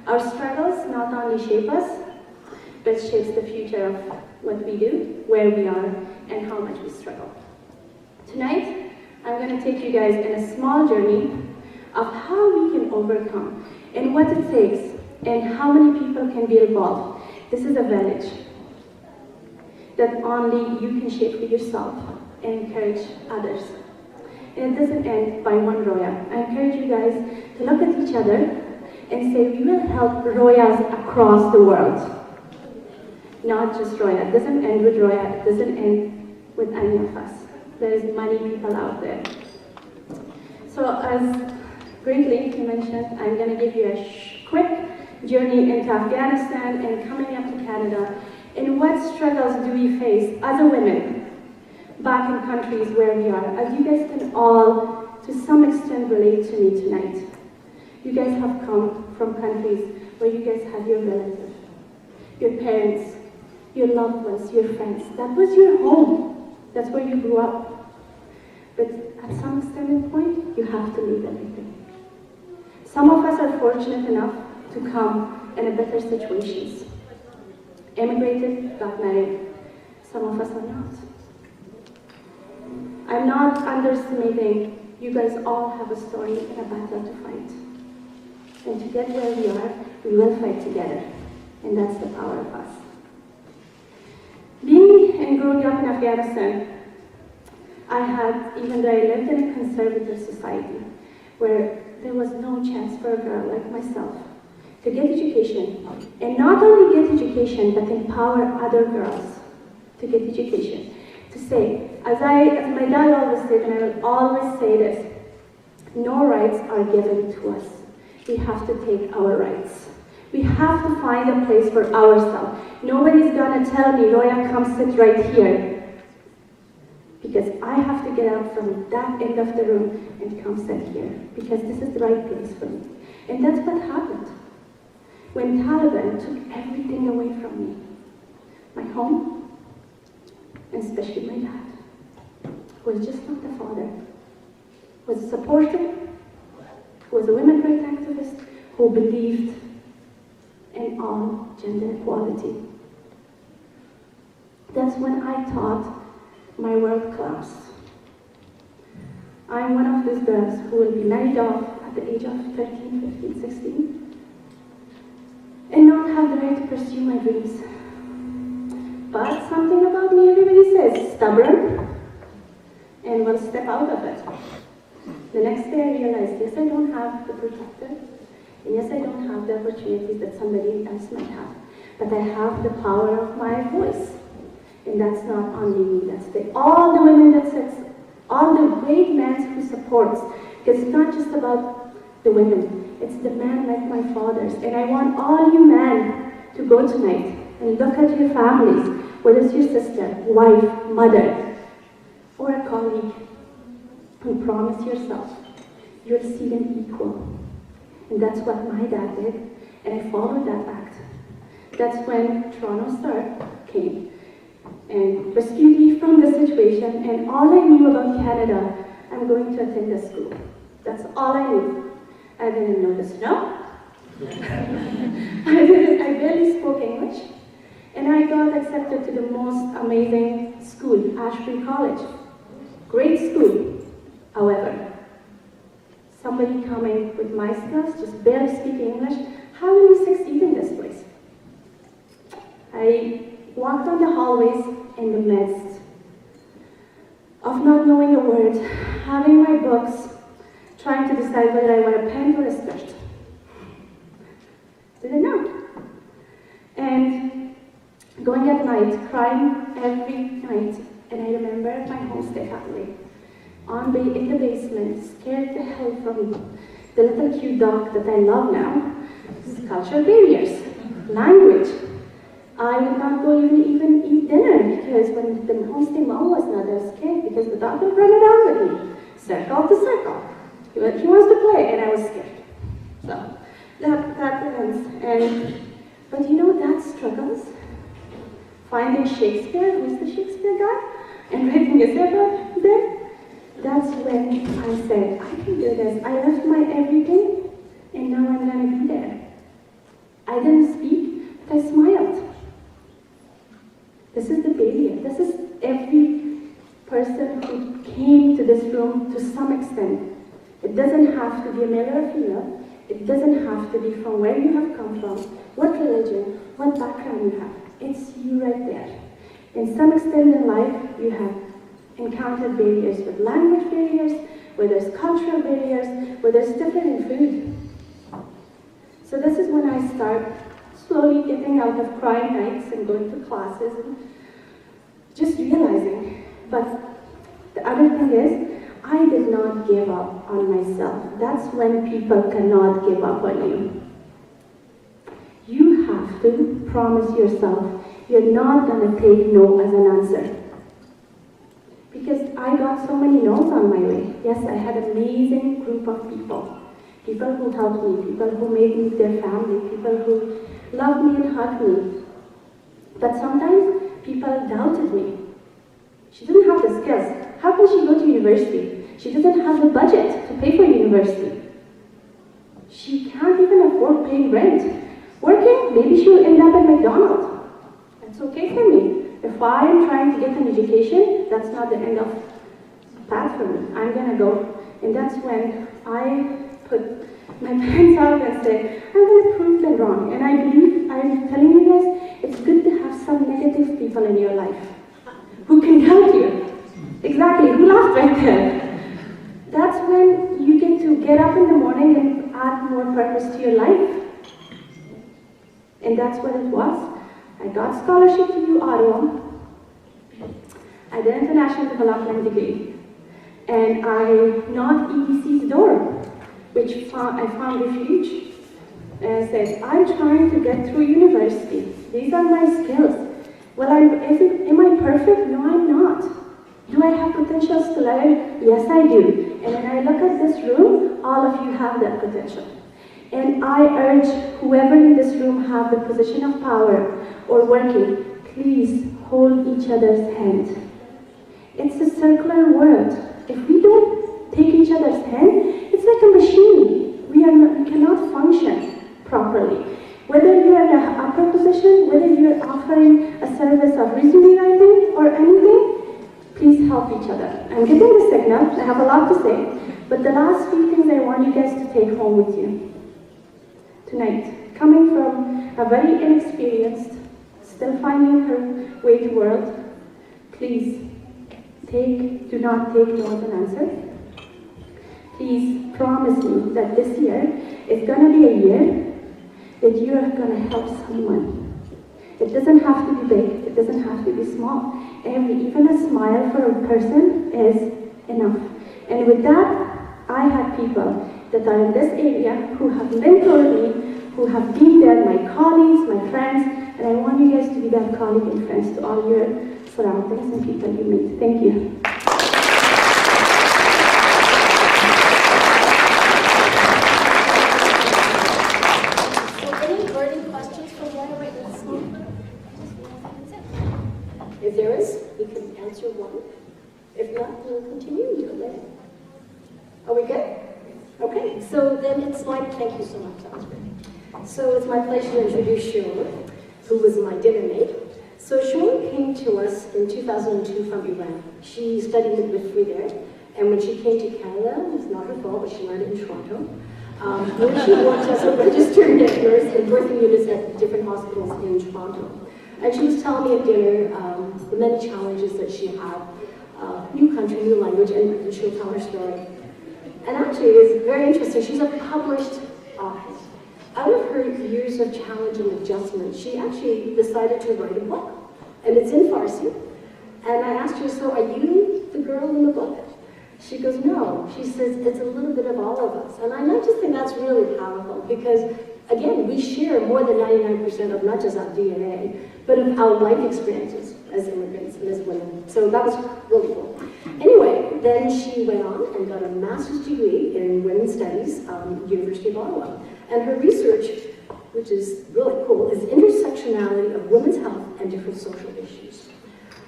our struggles not only shape us, but shapes the future of what we do, where we are, and how much we struggle. Tonight, I'm going to take you guys in a small journey of how we can overcome, and what it takes, and how many people can be involved. This is a village that only you can shape for yourself and encourage others. And it doesn't end by one Roya. I encourage you guys to look at each other and say, we will help Royas across the world. Not just Roya. It doesn't end with Roya. It doesn't end with any of us. There's many people out there. So as greatly you mentioned, I'm going to give you a quick journey into Afghanistan and coming up to Canada, and what struggles do we face as a women back in countries where we are. As you guys can all, to some extent, relate to me tonight. You guys have come from countries where you guys have your relatives, your parents, your loved ones, your friends. That was your home. That's where you grew up. But at some extended point, you have to leave everything. Some of us are fortunate enough to come in a better situations. Immigrated, got married. Some of us are not. I'm not underestimating. You guys all have a story and a battle to fight. And to get where we are, we will fight together. And that's the power of us. Being and growing up in Afghanistan, even though I lived in a conservative society, where there was no chance for a girl like myself to get education, and not only get education, but empower other girls to get education. To say, as my dad always said, and I will always say this, no rights are given to us. We have to take our rights. We have to find a place for ourselves. Nobody's gonna tell me, Roya, come sit right here. Because I have to get out from that end of the room and come sit here. Because this is the right place for me. And that's what happened. When Taliban took everything away from me. My home, and especially my dad, who was just not the father. Was a supporter, who was a women's rights activist, who believed in all gender equality. That's when I taught my world class. I'm one of those girls who will be married off at the age of 13, 15, 16, and not have the right to pursue my dreams. But something about me, everybody says, stubborn, and will step out of it. The next day I realized, yes, I don't have the protector, and yes, I don't have the opportunities that somebody else might have, but I have the power of my voice. And that's not only me, that's all the women that sits, all the great men who supports, because it's not just about the women, it's the men like my fathers. And I want all you men to go tonight and look at your families, whether it's your sister, wife, mother, or a colleague, and promise yourself you'll see them equal. And that's what my dad did, and I followed that act. That's when Toronto Star came and rescued me from the situation, and all I knew about Canada, I'm going to attend a school. That's all I knew. I didn't know the snow. I barely spoke English. And I got accepted to the most amazing school, Ashbury College. Great school. However, somebody coming with my skills, just barely speaking English, how will you succeed in this place? I walked on the hallways in the midst of not knowing a word, having my books, trying to decide whether I want a pen or a skirt. Didn't know. And going at night, crying every night, and I remember my homestay family in the basement, scared the hell from the little cute dog that I love now. Cultural barriers, language. I would not go even eat dinner because when the homestay mom was not, I was scared because the dog would run around with me, circle to circle. He wants to play, and I was scared. So that ends. But you know that struggles. Finding Shakespeare, who's the Shakespeare guy, and writing a paper there. That's when I said, I can do this. I left my everything, and now I'm gonna be there. I didn't speak, but I smiled. This is the barrier. This is every person who came to this room to some extent. It doesn't have to be a male or a female. It doesn't have to be from where you have come from, what religion, what background you have. It's you right there. In some extent in life, you have encountered barriers with language barriers, where there's cultural barriers, where there's different in food. So this is when I start slowly getting out of crying nights and going to classes and just realizing. But the other thing is, I did not give up on myself. That's when people cannot give up on you. You have to promise yourself you're not going to take no as an answer. Because I got so many no's on my way. Yes, I had an amazing group of people. People who helped me, people who made me their family, people who loved me and hugged me. But sometimes people doubted me. She doesn't have the skills. How can she go to university? She doesn't have the budget to pay for university. She can't even afford paying rent. Working, maybe she'll end up at McDonald's. That's okay for me. If I'm trying to get an education, that's not the end of the path for me. I'm gonna go. And that's when I put my pants out and say, I'm gonna prove them wrong. And I believe, I'm telling you guys, it's good to have some negative people in your life who can help you. Exactly, who laughed right there? That's when you get to get up in the morning and add more purpose to your life. And that's what it was. I got scholarship to U Ottawa. I did international development degree. And I knocked EDC's door, which I found refuge. And I said, I'm trying to get through university. These are my skills. Well, am I perfect? No, I'm not. Do I have potentials to learn? Yes, I do. And when I look at this room, all of you have that potential. And I urge whoever in this room have the position of power or working, please hold each other's hand. It's a circular world. If we don't take each other's hand, it's like a machine. We cannot function properly. Whether you're in an upper position, whether you're offering a service of resume writing or anything, please help each other. I'm getting the signal. I have a lot to say. But the last few things I want you guys to take home with you tonight. Coming from a very inexperienced, still finding her way to world, please do not take no as an answer. Please promise me that this year is going to be a year that you are going to help someone. It doesn't have to be big, it doesn't have to be small. Even a smile for a person is enough. And with that, I have people that are in this area who have mentored me, who have been there, my colleagues, my friends, and I want you guys to be that colleague and friends to all your surroundings and people you meet. Thank you. So any burning questions for Laura right this moment? If there is, we can answer one. If not, we'll continue until later. Are we good? Okay, so then it's my, thank you so much, that was great. So it's my pleasure to introduce Sharon, who was my dinner mate. So Sharon came to us in 2002 from Iran. She studied midwifery there, and when she came to Canada, it was not her fault, but she learned it in Toronto. When she worked as a registered nurse in birthing units at different hospitals in Toronto. And she was telling me at dinner the many challenges that she had, new country, new language, and she'll tell her story. And actually, it was very interesting. She's a published author. Out of her years of challenge and adjustment, she actually decided to write a book. And it's in Farsi. And I asked her, so are you the girl in the book? She goes, no. She says, it's a little bit of all of us. And I just think that's really powerful because, again, we share more than 99% of not just our DNA, but of our life experiences as immigrants and as women. So that was really cool. Anyway, then she went on and got a master's degree in women's studies, University of Ottawa. And her research, which is really cool, is intersectionality of women's health and different social issues.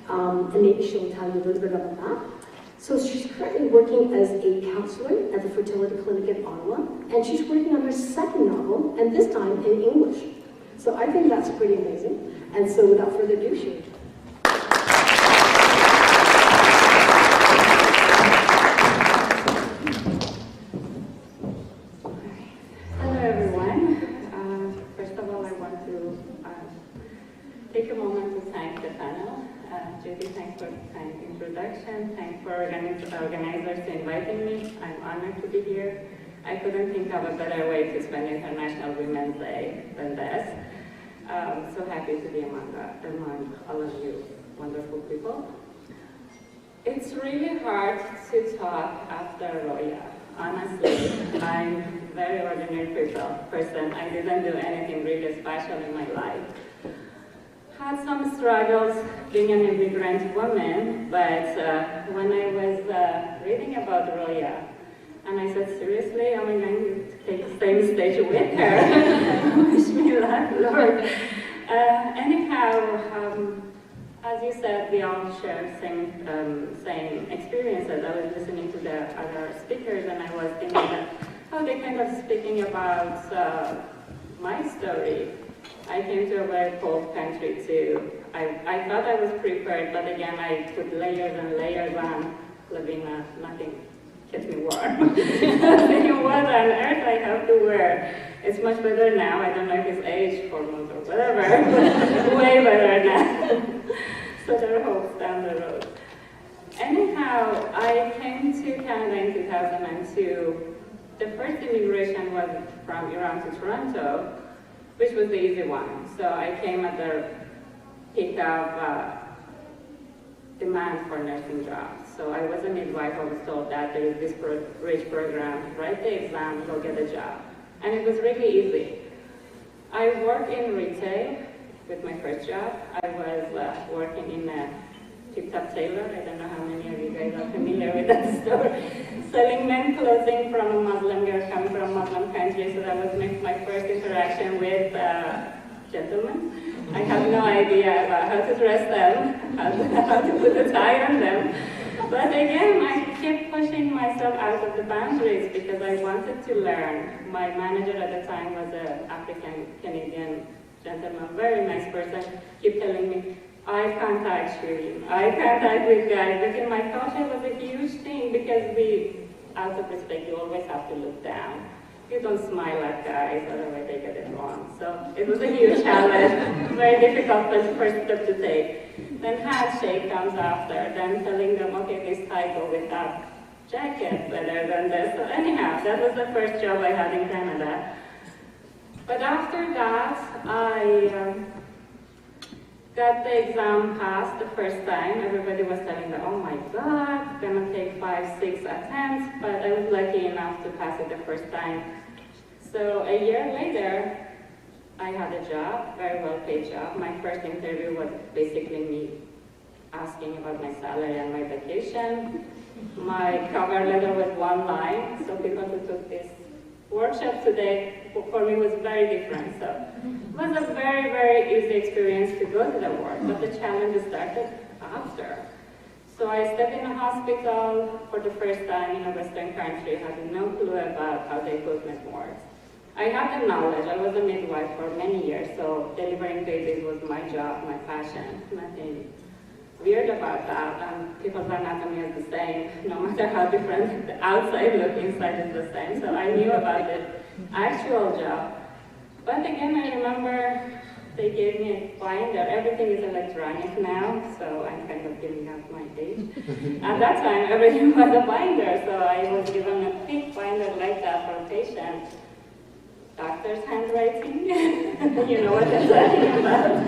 And maybe she'll tell you a little bit about that. So she's currently working as a counselor at the fertility clinic in Ottawa, and she's working on her second novel, and this time in English. So I think that's pretty amazing. And so without further ado, Sharon. Hello everyone. First of all, I want to take a moment to thank the panel. Judy, thanks for the kind introduction. Thanks for organizers inviting me. I'm honored to be here. I couldn't think of a better way to spend International Women's Day than this. So happy to be among all of you wonderful people. It's really hard to talk after Roya. Honestly, I'm a very ordinary person. I didn't do anything really special in my life. Had some struggles being an immigrant woman, but when I was reading about Roya, and I said, seriously, am I going to take the same stage with her? Wish me luck, Lord. Anyhow, as you said, we all share same experiences. I was listening to the other speakers, and I was thinking that how they kind of speaking about my story. I came to a very cold country too. I thought I was prepared, but again, I put layers and layers on. Lavinia, nothing kept me warm. Thinking, what on earth I have to wear? It's much better now. I don't know if it's age hormones or whatever, but way better now. So there are hopes down the road. Anyhow, I came to Canada in 2002. The first immigration was from Iran to Toronto, which was the easy one. So I came at the peak of demand for nursing jobs. So I was a midwife. I was told that there is this bridge program, write the exam, go get a job. And it was really easy. I worked in retail with my first job. I was working in a tip-top tailor. I don't know how many of you guys are familiar with that store. Selling men clothing from a Muslim girl coming from a Muslim country. So that was my first interaction with gentlemen. I have no idea about how to dress them, how to put a tie on them. But again, I kept pushing myself out of the boundaries because I wanted to learn. My manager at the time was an African-Canadian gentleman, very nice person, keep telling me, eye contact, shooting, eye contact with guys. But in my culture, it was a huge thing because out of respect, you always have to look down. You don't smile at guys, otherwise they get it wrong. So it was a huge challenge, very difficult first step to take. Then handshake comes after, then telling them, okay, this tie go with that jacket better than this. So anyhow, that was the first job I had in Canada. But after that, I got the exam passed the first time. Everybody was telling me, oh my God, it's gonna take 5, 6 attempts, but I was lucky enough to pass it the first time. So a year later, I had a job, very well paid job. My first interview was basically me asking about my salary and my vacation. My cover letter was one line, so people who took this workshop today, for me, was very different. So it was a very, very easy experience to go to the work, but the challenges started after. So I stepped in a hospital for the first time in a Western country, having no clue about how the equipment works. I had the knowledge. I was a midwife for many years, so delivering babies was my job, my passion. Nothing weird about that. People's anatomy is the same, no matter how different the outside look, inside is the same. So I knew about the actual job. But again, I remember they gave me a binder. Everything is electronic now, so I'm kind of giving up my age. At that time, everything was a binder, so I was given a thick binder like that for a patient. Doctor's handwriting, you know what I'm talking about,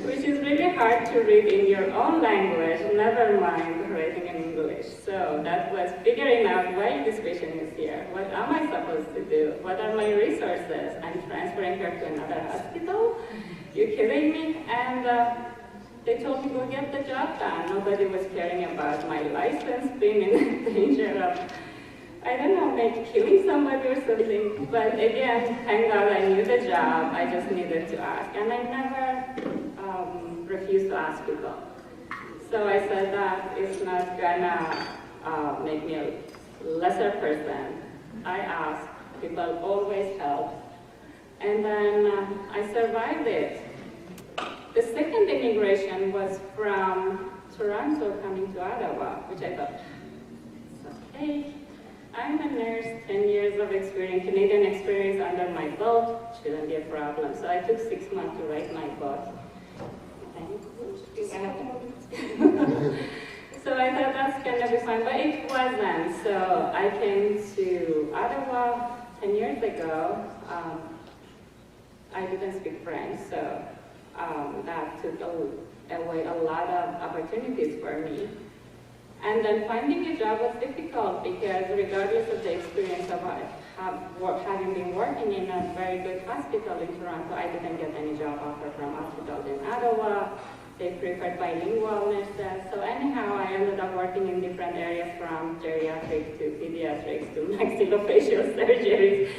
which is really hard to read in your own language, never mind writing in English. So that was figuring out why this patient is here. What am I supposed to do? What are my resources? I'm transferring her to another hospital? You're kidding me? And they told me, go get the job done. Nobody was caring about my license being in danger of, I don't know, maybe killing somebody or something. But again, thank God I knew the job. I just needed to ask. And I never refused to ask people. So I said that it's not gonna make me a lesser person. I asked, people always help. And then I survived it. The second immigration was from Toronto coming to Ottawa, which I thought, okay, I'm a nurse, 10 years of experience, Canadian experience under my belt, shouldn't be a problem. So I took 6 months to write my book. So I thought that's gonna be fine, but it wasn't. So I came to Ottawa 10 years ago. I didn't speak French, so that took away a lot of opportunities for me. And then finding a job was difficult because regardless of the experience of having been working in a very good hospital in Toronto, I didn't get any job offer from hospitals in Ottawa. They preferred bilingual nurses. So anyhow, I ended up working in different areas from geriatrics to pediatrics to maxillofacial surgeries.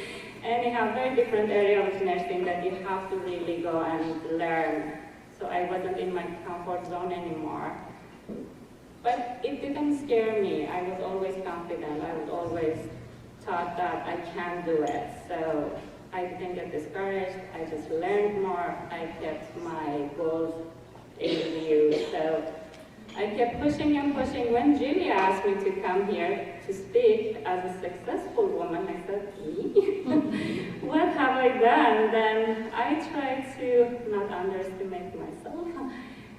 Anyhow, very different area of nursing that you have to really go and learn. So I wasn't in my comfort zone anymore. But it didn't scare me. I was always confident. I was always thought that I can do it. So I didn't get discouraged. I just learned more. I kept my goals in view. So I kept pushing and pushing. When Julia asked me to come here to speak as a successful woman, I said, me? What have I done? Then I tried to not underestimate myself.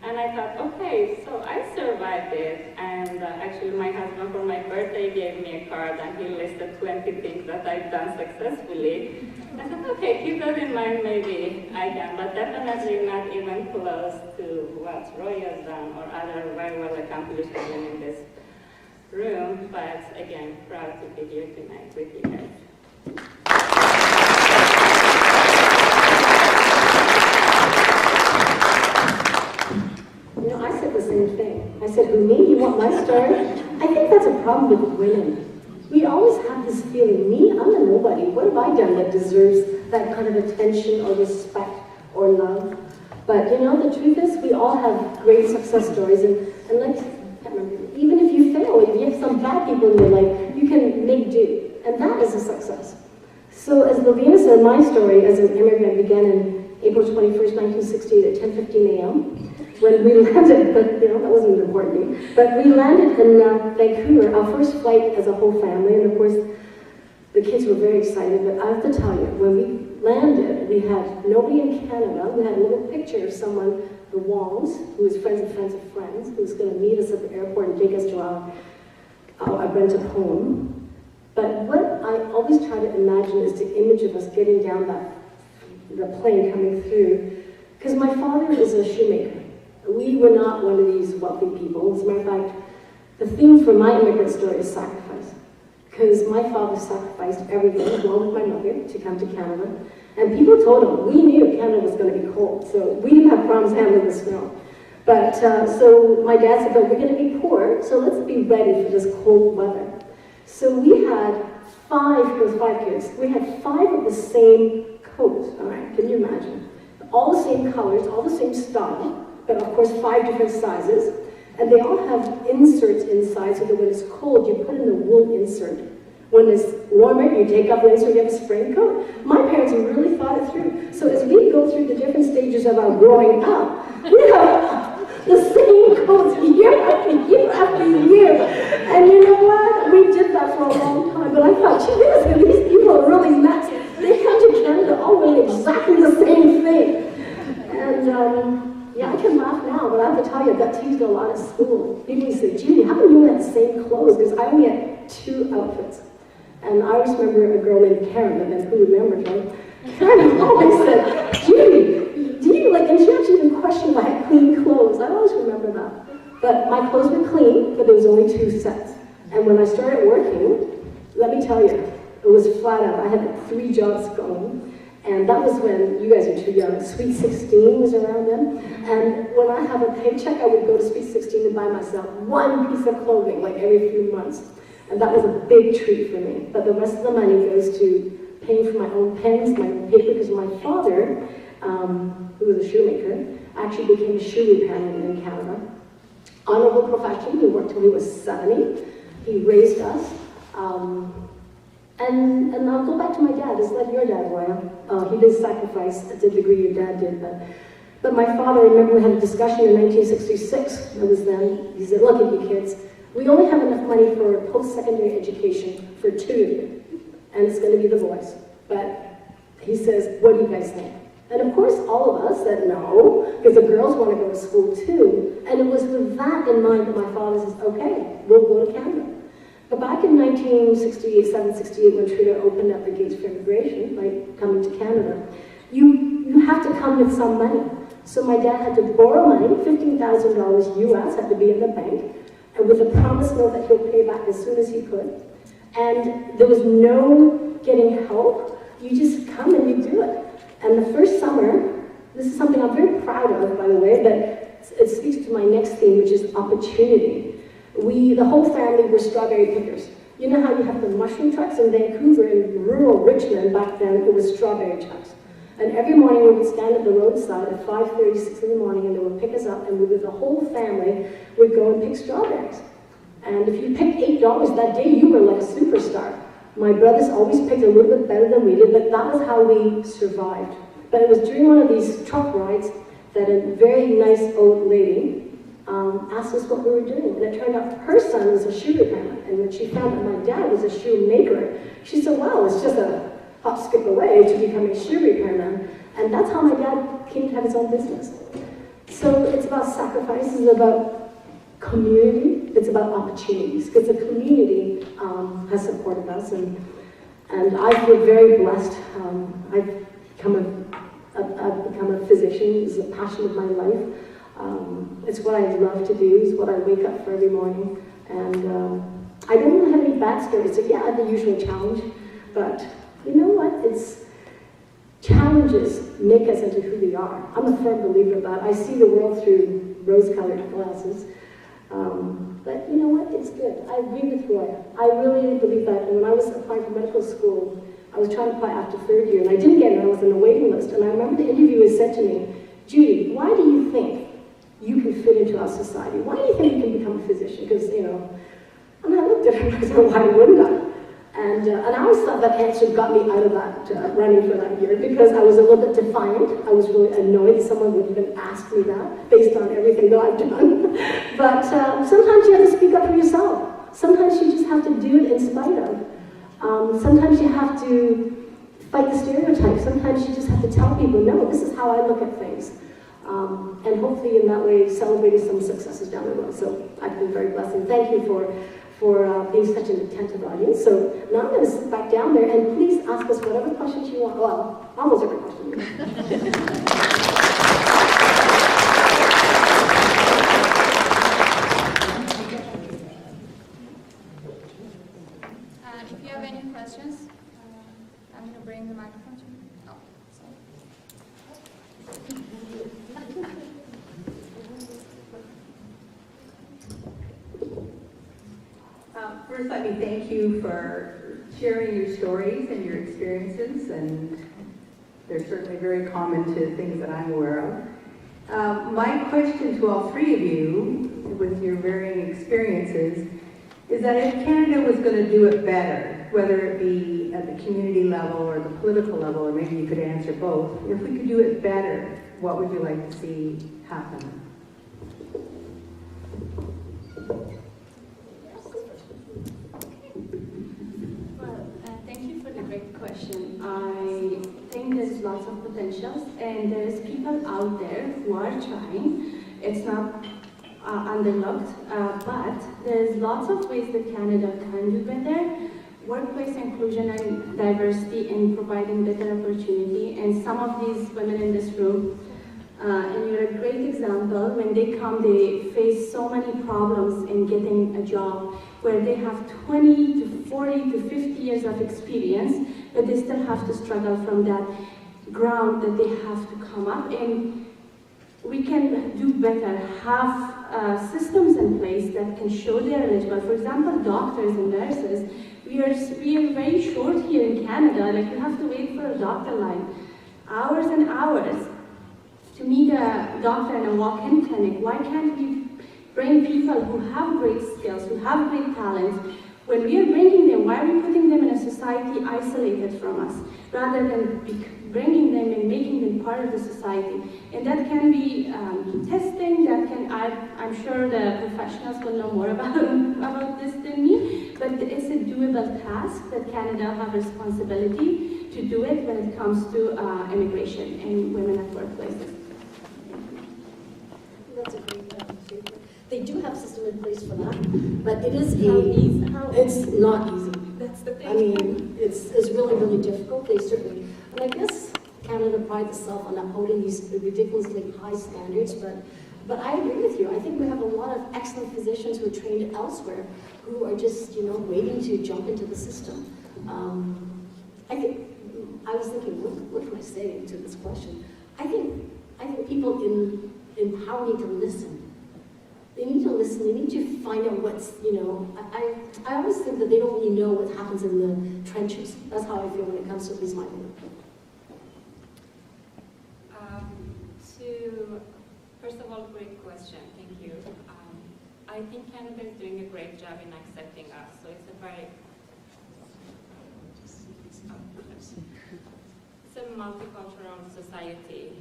And I thought, okay, so I survived it. And actually my husband for my birthday gave me a card and he listed 20 things that I've done successfully. I said, okay, keep that in mind, maybe I can, but definitely not even close to what Roy has done or other very well accomplished women in this room. But again, proud to be here tonight with you guys. You know, I said the same thing. I said, who, me? You want my story? I think that's a problem with women. We always have this feeling, me, I'm a nobody. What have I done that deserves that kind of attention or respect or love? But you know, the truth is, we all have great success stories. And like, I can't remember, even if you fail, if you have some bad people in your life, you can make do. And that is a success. So as Lovina said, my story as an immigrant began in April 21st, 1968 at 10:15 a.m. when we landed, but you know, that wasn't an important thing. But we landed in Vancouver, our first flight as a whole family, and of course, the kids were very excited. But I have to tell you, when we landed, we had nobody in Canada. We had a little picture of someone, the Wongs, who was friends of friends of friends, who was going to meet us at the airport and take us to our rented home. But what I always try to imagine is the image of us getting down the plane coming through, because my father is a shoemaker. We were not one of these wealthy people. As a matter of fact, the theme for my immigrant story is sacrifice. Because my father sacrificed everything, along with my mother, to come to Canada. And people told him, we knew Canada was going to be cold, so we didn't have problems handling the snow. But, so my dad said, but we're going to be poor, so let's be ready for this cold weather. So we had it was 5 kids. We had 5 of the same coats, all right, can you imagine? All the same colors, all the same style, but of course 5 different sizes. And they all have inserts inside so that when it's cold, you put in the wool insert. When it's warmer, you take off the insert, you have a spring coat. My parents really thought it through. So as we go through the different stages of our growing up, we have the same coats year after year after year. And you know what? We did that for a long time. But I thought, gee, these people are really nuts. They come to Canada all wearing exactly the same thing. And yeah, I can laugh now, but I have to tell you, I got teased a lot at school. People used to say, Judy, how come you wear the same clothes? Because I only had 2 outfits. And I always remember a girl named Karen, and then who remembered her? Karen always said, Judy, do you like, and she actually even questioned why I had clean clothes. I always remember that. But my clothes were clean, but there was only 2 sets. And when I started working, let me tell you, it was flat out. I had 3 jobs going. And that was when, you guys are too young, Sweet 16 was around then. And when I have a paycheck, I would go to Sweet 16 and buy myself 1 piece of clothing, like every few months. And that was a big treat for me. But the rest of the money goes to paying for my own pens, my own paper, because my father, who was a shoemaker, actually became a shoe repairman in Canada. Honorable profession, he worked till he was 70. He raised us. And I'll go back to my dad. It's like your dad, Roya. He did sacrifice to the degree your dad did. But my father, I remember we had a discussion in 1966. It was then. He said, look at you kids. We only have enough money for post-secondary education for 2 of you. And it's going to be the boys. But he says, what do you guys think? And of course, all of us said no, because the girls want to go to school too. And it was with that in mind that my father says, okay, we'll go to Canada. But back in 1968, 68, when Trudeau opened up the gates for immigration, like coming to Canada, you have to come with some money. So my dad had to borrow money, $15,000 US, had to be in the bank, and with a promise note that he'll pay back as soon as he could. And there was no getting help. You just come and you do it. And the first summer, this is something I'm very proud of, by the way, but it speaks to my next theme, which is opportunity. The whole family were strawberry pickers. You know how you have the mushroom trucks in Vancouver, in rural Richmond back then, it was strawberry trucks. And every morning we would stand at the roadside at 5:30, 6 in the morning, and they would pick us up, and we, with the whole family, would go and pick strawberries. And if you picked $8 that day, you were like a superstar. My brothers always picked a little bit better than we did, but that was how we survived. But it was during one of these truck rides that a very nice old lady asked us what we were doing. And it turned out her son was a shoe repairman. And when she found that my dad was a shoemaker, she said, wow, it's just a hop, skip away to become a shoe repairman. And that's how my dad came to have his own business. So it's about sacrifices, it's about community, it's about opportunities, because the community has supported us, and I feel very blessed. I've become a physician. It's a passion of my life. It's what I love to do. It's what I wake up for every morning. And I don't really have any bad stories. So yeah, the usual challenge, but you know what? It's challenges make us into who we are. I'm a firm believer of that. I see the world through rose-colored glasses. But you know what? It's good. I agree with Roy. I really believe that. And when I was applying for medical school, I was trying to apply after third year, and I didn't get it. I was on a waiting list. And I remember the interviewer said to me, Judy, why do you think you can fit into our society? Why do you think you can become a physician? Because, you know, and I looked at her and I said, why wouldn't I? And I always thought that answer got me out of that running for that year, because I was a little bit defiant. I was really annoyed someone would even ask me that based on everything that I've done. But sometimes you have to speak up for yourself. Sometimes you just have to do it in spite of. Sometimes you have to fight the stereotypes. Sometimes you just have to tell people, no, this is how I look at things. And hopefully in that way celebrating some successes down the road. So I've been very blessed, and thank you for being such an attentive audience. So now I'm going to sit back down there, and please ask us whatever questions you want. Well, almost every question you want. If you have any questions, I'm going to bring the microphone to you. Oh, sorry. First, let me thank you for sharing your stories and your experiences, and they're certainly very common to things that I'm aware of. My question to all three of you, with your varying experiences, is that if Canada was going to do it better, whether it be at the community level or the political level, or maybe you could answer both, if we could do it better, what would you like to see happen? Thank you for the great question. I think there's lots of potentials, and there's people out there who are trying. It's not underlooked, but there's lots of ways that Canada can do better. Workplace inclusion and diversity in providing better opportunity, and some of these women in this room, and you're a great example. When they come, they face so many problems in getting a job, where they have 20 to 40 to 50 years of experience, but they still have to struggle from that ground that they have to come up. And we can do better, have systems in place that can show they're eligible. For example, doctors and nurses, we are very short here in Canada. Like, you have to wait for a doctor line, hours and hours, to meet a doctor in a walk-in clinic. Why can't we bring people who have great skills, who have great talents? When we are bringing them, why are we putting them in a society isolated from us, rather than bringing them and making them part of the society? And that can be testing, that can, I'm sure the professionals will know more about this than me, but it's a doable task that Canada have responsibility to do it when it comes to immigration and women at workplaces. That's a great statement. They do have a system in place for that, but it is it's not easy. That's the thing. I mean, it's really, really difficult. They certainly, and I guess Canada prides itself on upholding these ridiculously high standards, but But I agree with you. I think we have a lot of excellent physicians who are trained elsewhere who are just, waiting to jump into the system. I was thinking, what can I say to this question? I think people in power need to listen. They need to listen. They need to find out what's, I always think that they don't really know what happens in the trenches. That's how I feel when it comes to at least my group. First of all, great question. Thank you. I think Canada is doing a great job in accepting us. So it's a multicultural society.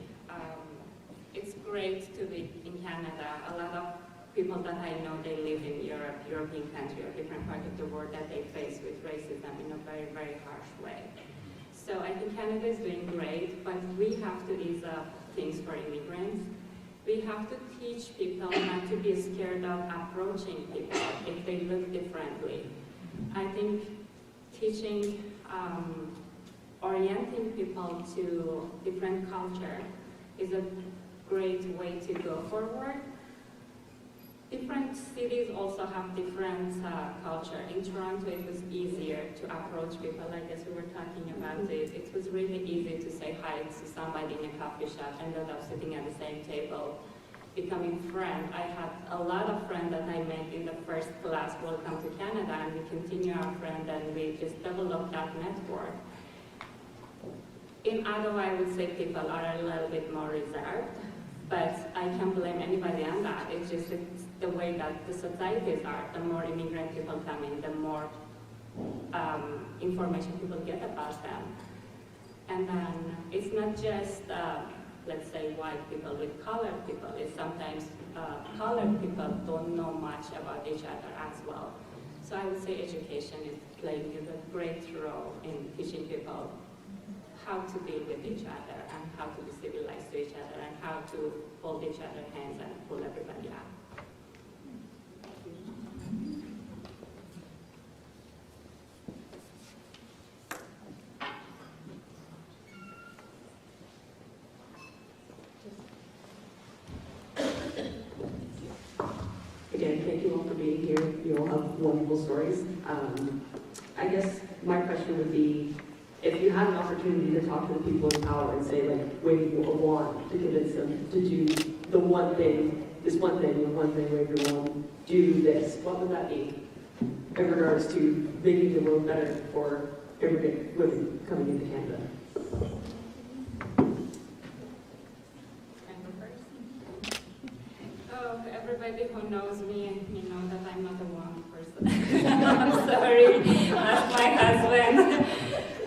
It's great to be in Canada. A lot of people that I know, they live in Europe, European country, or different part of the world that they face with racism in a very, very harsh way. So I think Canada is doing great, but we have to ease up things for immigrants. We have to teach people not to be scared of approaching people if they look differently. I think teaching, orienting people to different culture is a great way to go forward. Different cities also have different culture. In Toronto, it was easier to approach people. I guess we were talking about it. It was really easy to say hi to somebody in a coffee shop, ended up sitting at the same table, becoming friends. I had a lot of friends that I met in the first class Welcome to Canada, and we continue our friend, and we just developed that network. In Ottawa, I would say people are a little bit more reserved, but I can't blame anybody on that. It's just the way that the societies are. The more immigrant people come in, the more information people get about them. And then it's not just, let's say, white people with colored people. It's sometimes colored people don't know much about each other as well. So I would say education is playing a great role in teaching people how to deal with each other and how to be civilized to each other and how to hold each other's hands and pull everybody up. Again, thank you all for being here. You all have wonderful stories. I guess my question would be, if you had an opportunity to talk to the people in power and say, like, wave a wand to convince them to do the one thing, wave your wand, do this, what would that be in regards to making the world better for immigrant women coming into Canada? Oh, everybody who knows me, you know that I'm not a wand person. I'm sorry, that's my husband.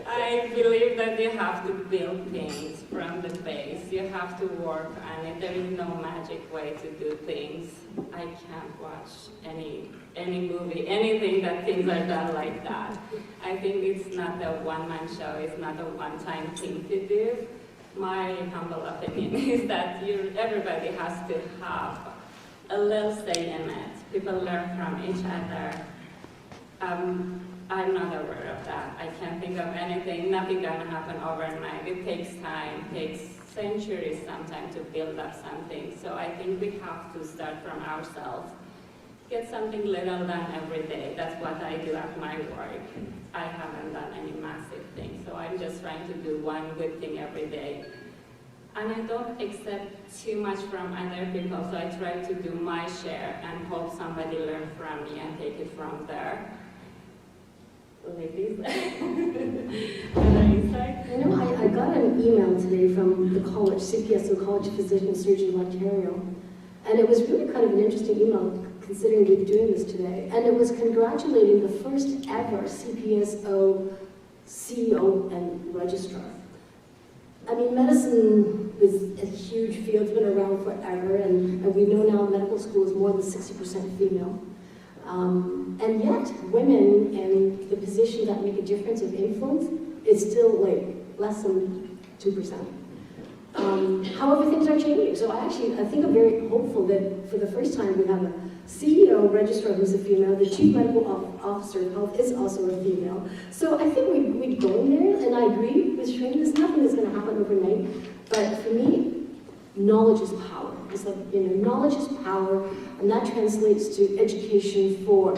I believe that you have to build things from the base. You have to work on it. There is no magic way to do things. I can't watch any movie, anything that things are done like that. I think it's not a one-man show. It's not a one-time thing to do. My humble opinion is that everybody has to have a little say in it. People learn from each other. I'm not aware of that. I can't think of anything. Nothing gonna happen overnight. It takes time, takes centuries sometimes to build up something. So I think we have to start from ourselves. Get something little done every day. That's what I do at my work. I haven't done any massive thing. So I'm just trying to do one good thing every day. And I don't accept too much from other people. So I try to do my share and hope somebody learn from me and take it from there. Ladies, I got an email today from the college, CPSO College of Physician and Surgeon of Ontario, and it was really kind of an interesting email considering we're doing this today, and it was congratulating the first ever CPSO CEO and registrar. I mean, medicine is a huge field, it's been around forever, and we know now medical school is more than 60% female. And yet, women in the position that make a difference of influence is still like less than 2%. However, things are changing. So I think I'm very hopeful that for the first time we have a CEO registrar who's a female, the chief medical officer of health is also a female. So I think we're going there, and I agree with Shreen, there's nothing that's going to happen overnight. But for me, knowledge is power. It's context of, knowledge is power, and that translates to education for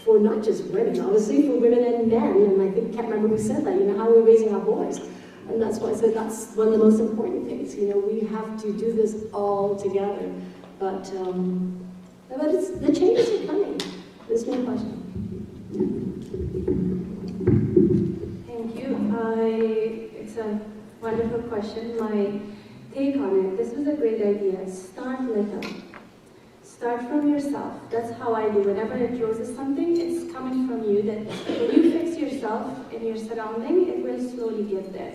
not just women, obviously for women and men, and I can't remember who said that, how we're raising our boys. And that's why I said that's one of the most important things, we have to do this all together. But the changes are coming. There's no question. Thank you. It's a wonderful question. My take on it, this was a great idea. Start little. Start from yourself. That's how I do. Whenever it roses something, it's coming from you. That when you fix yourself in your surrounding, it will slowly get there.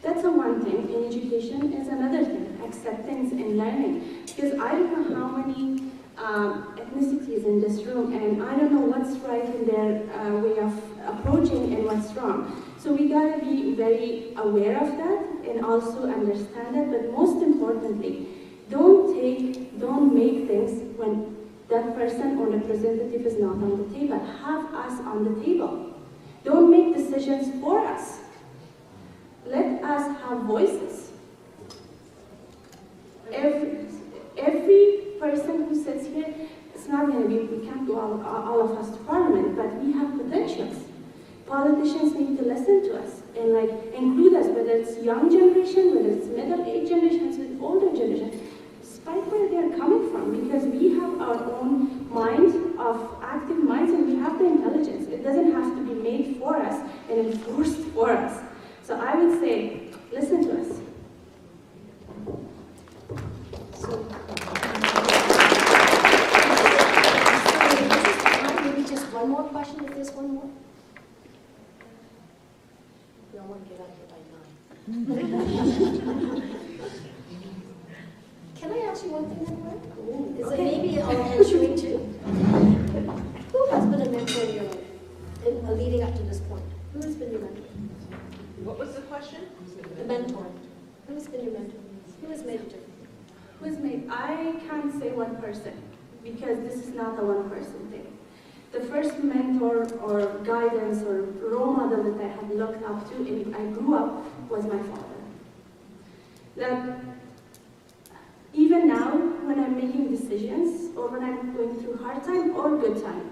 That's the one thing. In education is another thing. Acceptance and learning. Because I don't know how many ethnicities in this room, and I don't know what's right in their way of approaching and what's wrong. So we gotta be very aware of that and also understand that. But most importantly, don't make things when that person or representative is not on the table. Have us on the table. Don't make decisions for us. Let us have voices. Every person who sits here, it's not going to be, we can't go all of us to parliament, but we have potentials. Politicians need to listen to us and include us, whether it's young generation, whether it's middle-aged generations, with older generation, despite where they're coming from, because we have our own mind of active minds and we have the intelligence. It doesn't have to be made for us and enforced for us. So I would say, listen to us. Maybe just one more question, if there's one more. We don't want to get out here by 9. Can I ask you one thing, then? Is it maybe I'll answering too? Who has been a mentor in your life, leading up to this point? Who has been your mentor? What was the question? The mentor. Who has been your mentor? Who has made a difference? Who has made? I can't say one person, because this is not a one-person thing. The first mentor or guidance or role model that I had looked up to and I grew up was my father. That even now, when I'm making decisions or when I'm going through hard time or good time,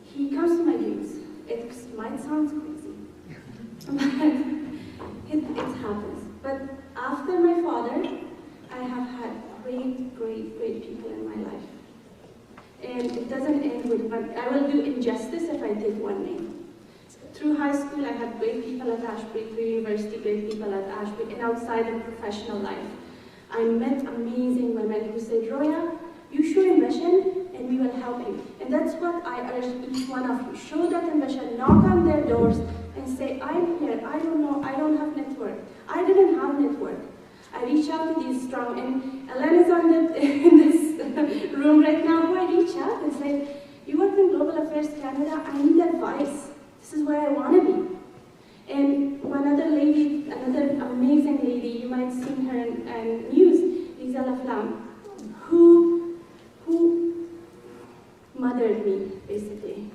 he comes to my dreams. It might sound crazy, but it happens. But after my father, I have had great people in my life. And it doesn't end with, I will do injustice if I take one name. Through high school, I had great people at Ashbury, through university, great people at Ashbury, and outside of professional life. I met amazing women who said, Roya, you show ambition and we will help you. And that's what I urge each one of you. Show that ambition, knock on their doors and say, I'm here, I don't know, I don't have network. I didn't have network. I reach out to these strong, and Ellen is in this room right now, who I reach out and say, you work in Global Affairs Canada, I need advice. This is where I want to be. And one other lady, another amazing lady, you might have seen her in news, Lisa Laflamme, who mothered me, basically.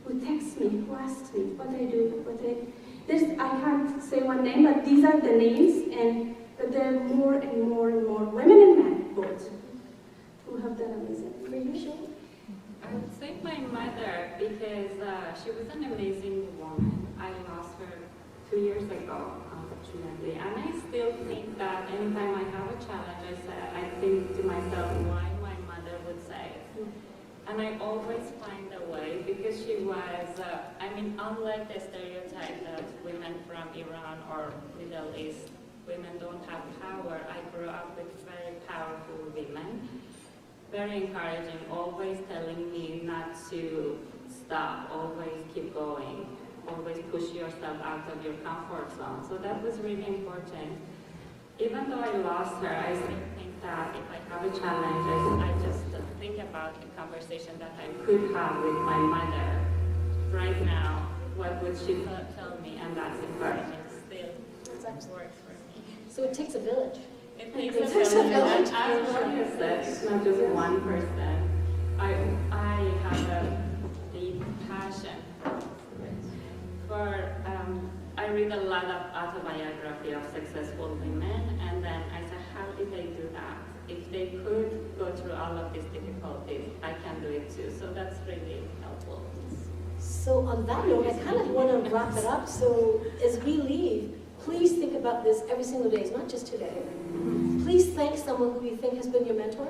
Who texts me, who asks me what I do, I can't say one name, but these are the names, but there are more and more and more women and men, both, who have done amazing. For you, Shane? I would say my mother, because she was an amazing woman. I lost her 2 years ago, unfortunately, and I still think that anytime I have a challenge, I think to myself why my mother would say it. And I always find a way, because she was, unlike the stereotype that women from Iran or Middle East, women don't have power. I grew up with very powerful women, very encouraging, always telling me not to stop, always keep going, always push yourself out of your comfort zone. So that was really important. Even though I lost her, I still think that if I have a challenge, I just think about the conversation that I could have with my mother right now. What would she tell me? And that's encouraging still works for me. So it takes a village. It takes a village. As Maria said, it's not just one person. I have a deep passion for, I read a lot of autobiography of successful women, and then I said, how did they do that? if they could go through all of these difficulties, I can do it too. So that's really helpful. So on that note, I kind of want to wrap it up. So as we leave, please think about this every single day. It's not just today. Please thank someone who you think has been your mentor.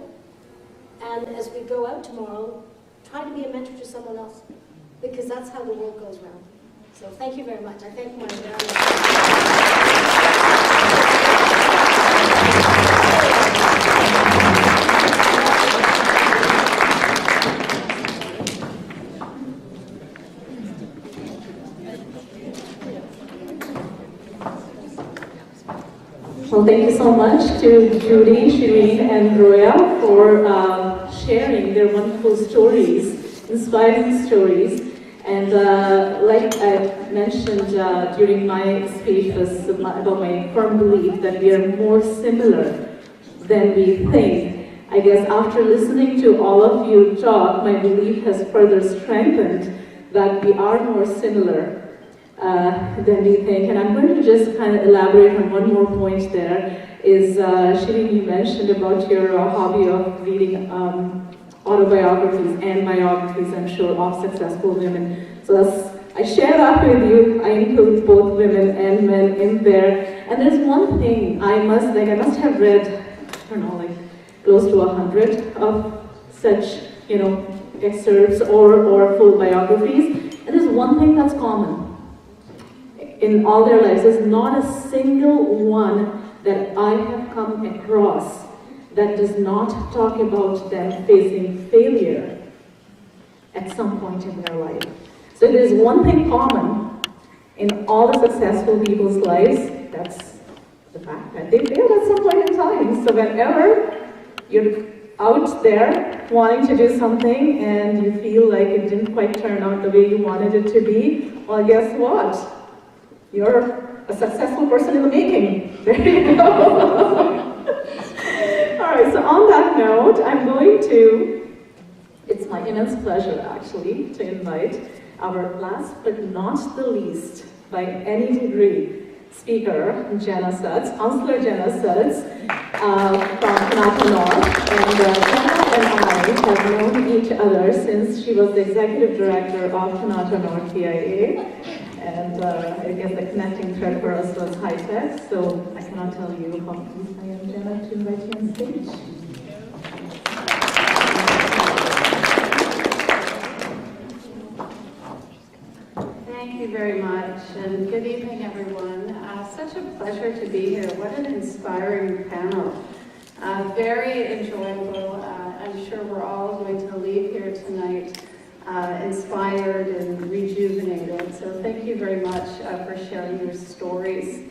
And as we go out tomorrow, try to be a mentor to someone else, because that's how the world goes round. So thank you very much. I thank my Well, thank you so much to Judy, Shireen, and Roya for sharing their wonderful stories, inspiring stories. And like I mentioned during my speech was about my firm belief that we are more similar than we think. I guess after listening to all of you talk, my belief has further strengthened that we are more similar than we think. And I'm going to just kind of elaborate on one more point there. Is Shireen, you mentioned about your hobby of reading autobiographies and biographies, I'm sure, of successful women. So I share that with you. I include both women and men in there. And there's one thing I must have read, I don't know, like close to 100 of such, excerpts or full biographies. And there's one thing that's common in all their lives. There's not a single one that I have come across that does not talk about them facing failure at some point in their life. So there's one thing common in all the successful people's lives, that's the fact that they failed at some point in time. So whenever you're out there wanting to do something and you feel like it didn't quite turn out the way you wanted it to be, well, guess what? You're a successful person in the making. There you go. All right, so on that note, it's my immense pleasure actually to invite our last but not the least by any degree speaker, Councillor Jenna Suds from Kanata North. And Jenna and I have known each other since she was the executive director of Kanata North TIA. And I guess the connecting thread for us was high tech, so I cannot tell you how pleased I am, Jenna, to invite you on stage. Thank you very much, and good evening, everyone. Such a pleasure to be here. What an inspiring panel. Very enjoyable. I'm sure we're all going to leave here tonight inspired and rejuvenated. So thank you very much for sharing your stories.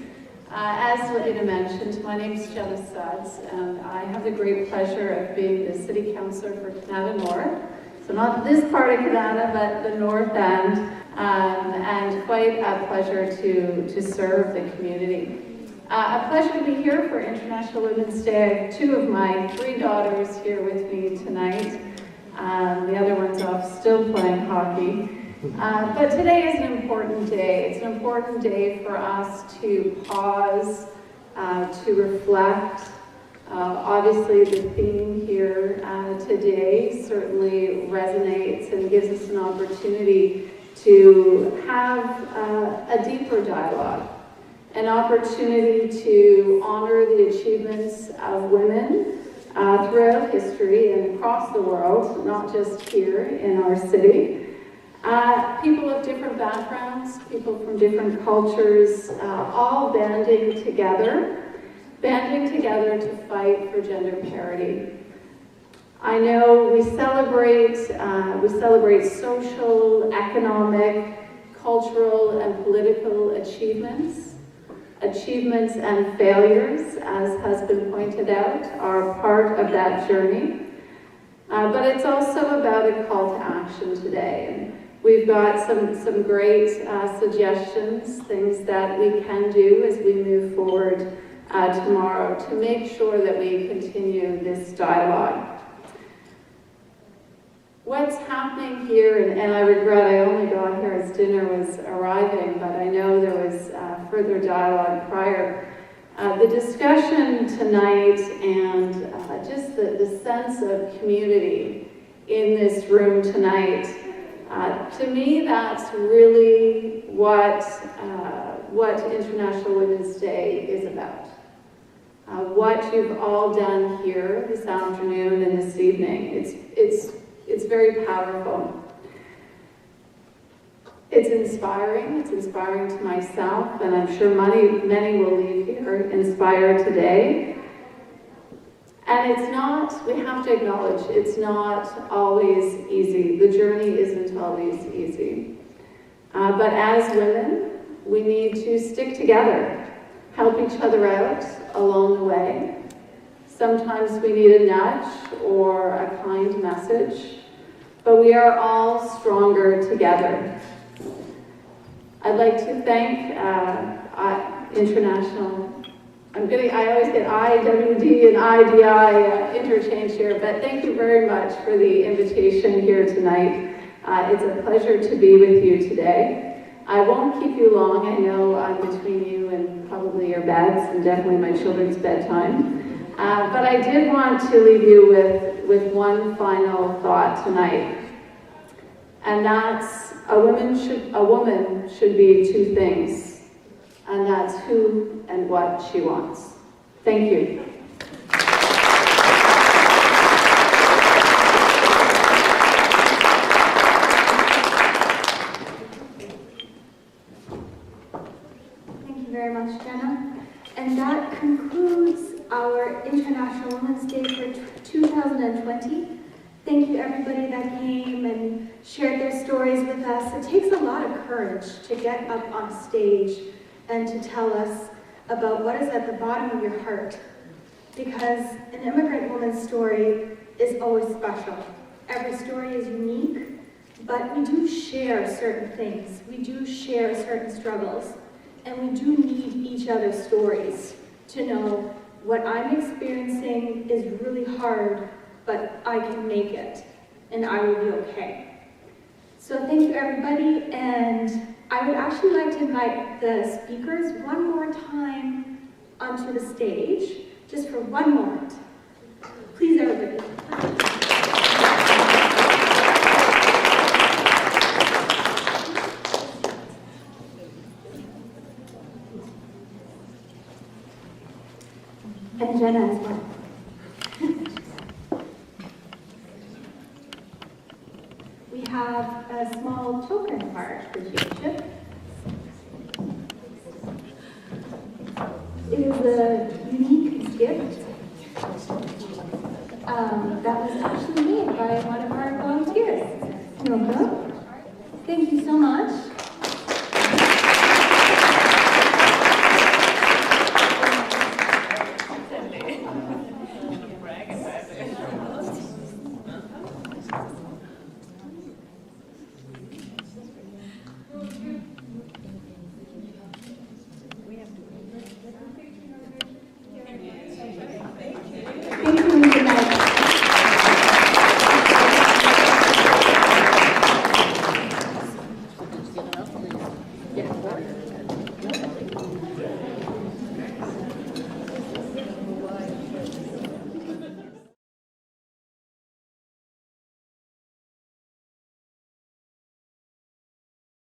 As Lavina mentioned, my name is Jenna Suds, and I have the great pleasure of being the City Councillor for Kanata North. So not this part of Kanata, but the North End, and quite a pleasure to serve the community. A pleasure to be here for International Women's Day. I have two of my three daughters here with me tonight. The other one's off still playing hockey. But today is an important day. It's an important day for us to pause, to reflect. Obviously, the theme here today certainly resonates and gives us an opportunity to have a deeper dialogue, an opportunity to honor the achievements of women throughout history and across the world, not just here in our city. People of different backgrounds, people from different cultures, all banding together to fight for gender parity. I know we celebrate social, economic, cultural, and political achievements and failures, as has been pointed out, are part of that journey. But it's also about a call to action today. We've got some great suggestions, things that we can do as we move forward tomorrow to make sure that we continue this dialogue. What's happening here, and I regret I only got here as dinner was arriving, but I know there was further dialogue prior. The discussion tonight and just the sense of community in this room tonight, to me, that's really what International Women's Day is about. What you've all done here this afternoon and this evening, it's very powerful. It's inspiring to myself, and I'm sure many will leave here inspired today. And it's not, we have to acknowledge, it's not always easy. The journey isn't always easy. But as women, we need to stick together, help each other out along the way. Sometimes we need a nudge or a kind message, but we are all stronger together. I'd like to thank International, I always get IWD and IDI interchange here, but thank you very much for the invitation here tonight. It's a pleasure to be with you today. I won't keep you long. I know I'm between you and probably your beds and definitely my children's bedtime. But I did want to leave you with one final thought tonight. And that's a woman should be two things, and that's who and what she wants. Thank you. Thank you very much, Jenna. And that concludes our International Women's Day for 2020. Thank you everybody that came and shared their stories with us. It takes a lot of courage to get up on stage and to tell us about what is at the bottom of your heart. Because an immigrant woman's story is always special. Every story is unique, but we do share certain things. We do share certain struggles, and we do need each other's stories to know what I'm experiencing is really hard, but I can make it, and I will be okay. So thank you everybody, and I would actually like to invite the speakers one more time onto the stage, just for one moment. Please everybody. And Jenna as well. We have a small token card for Jacob. It is a unique gift that was actually made by one of our volunteers. Nova.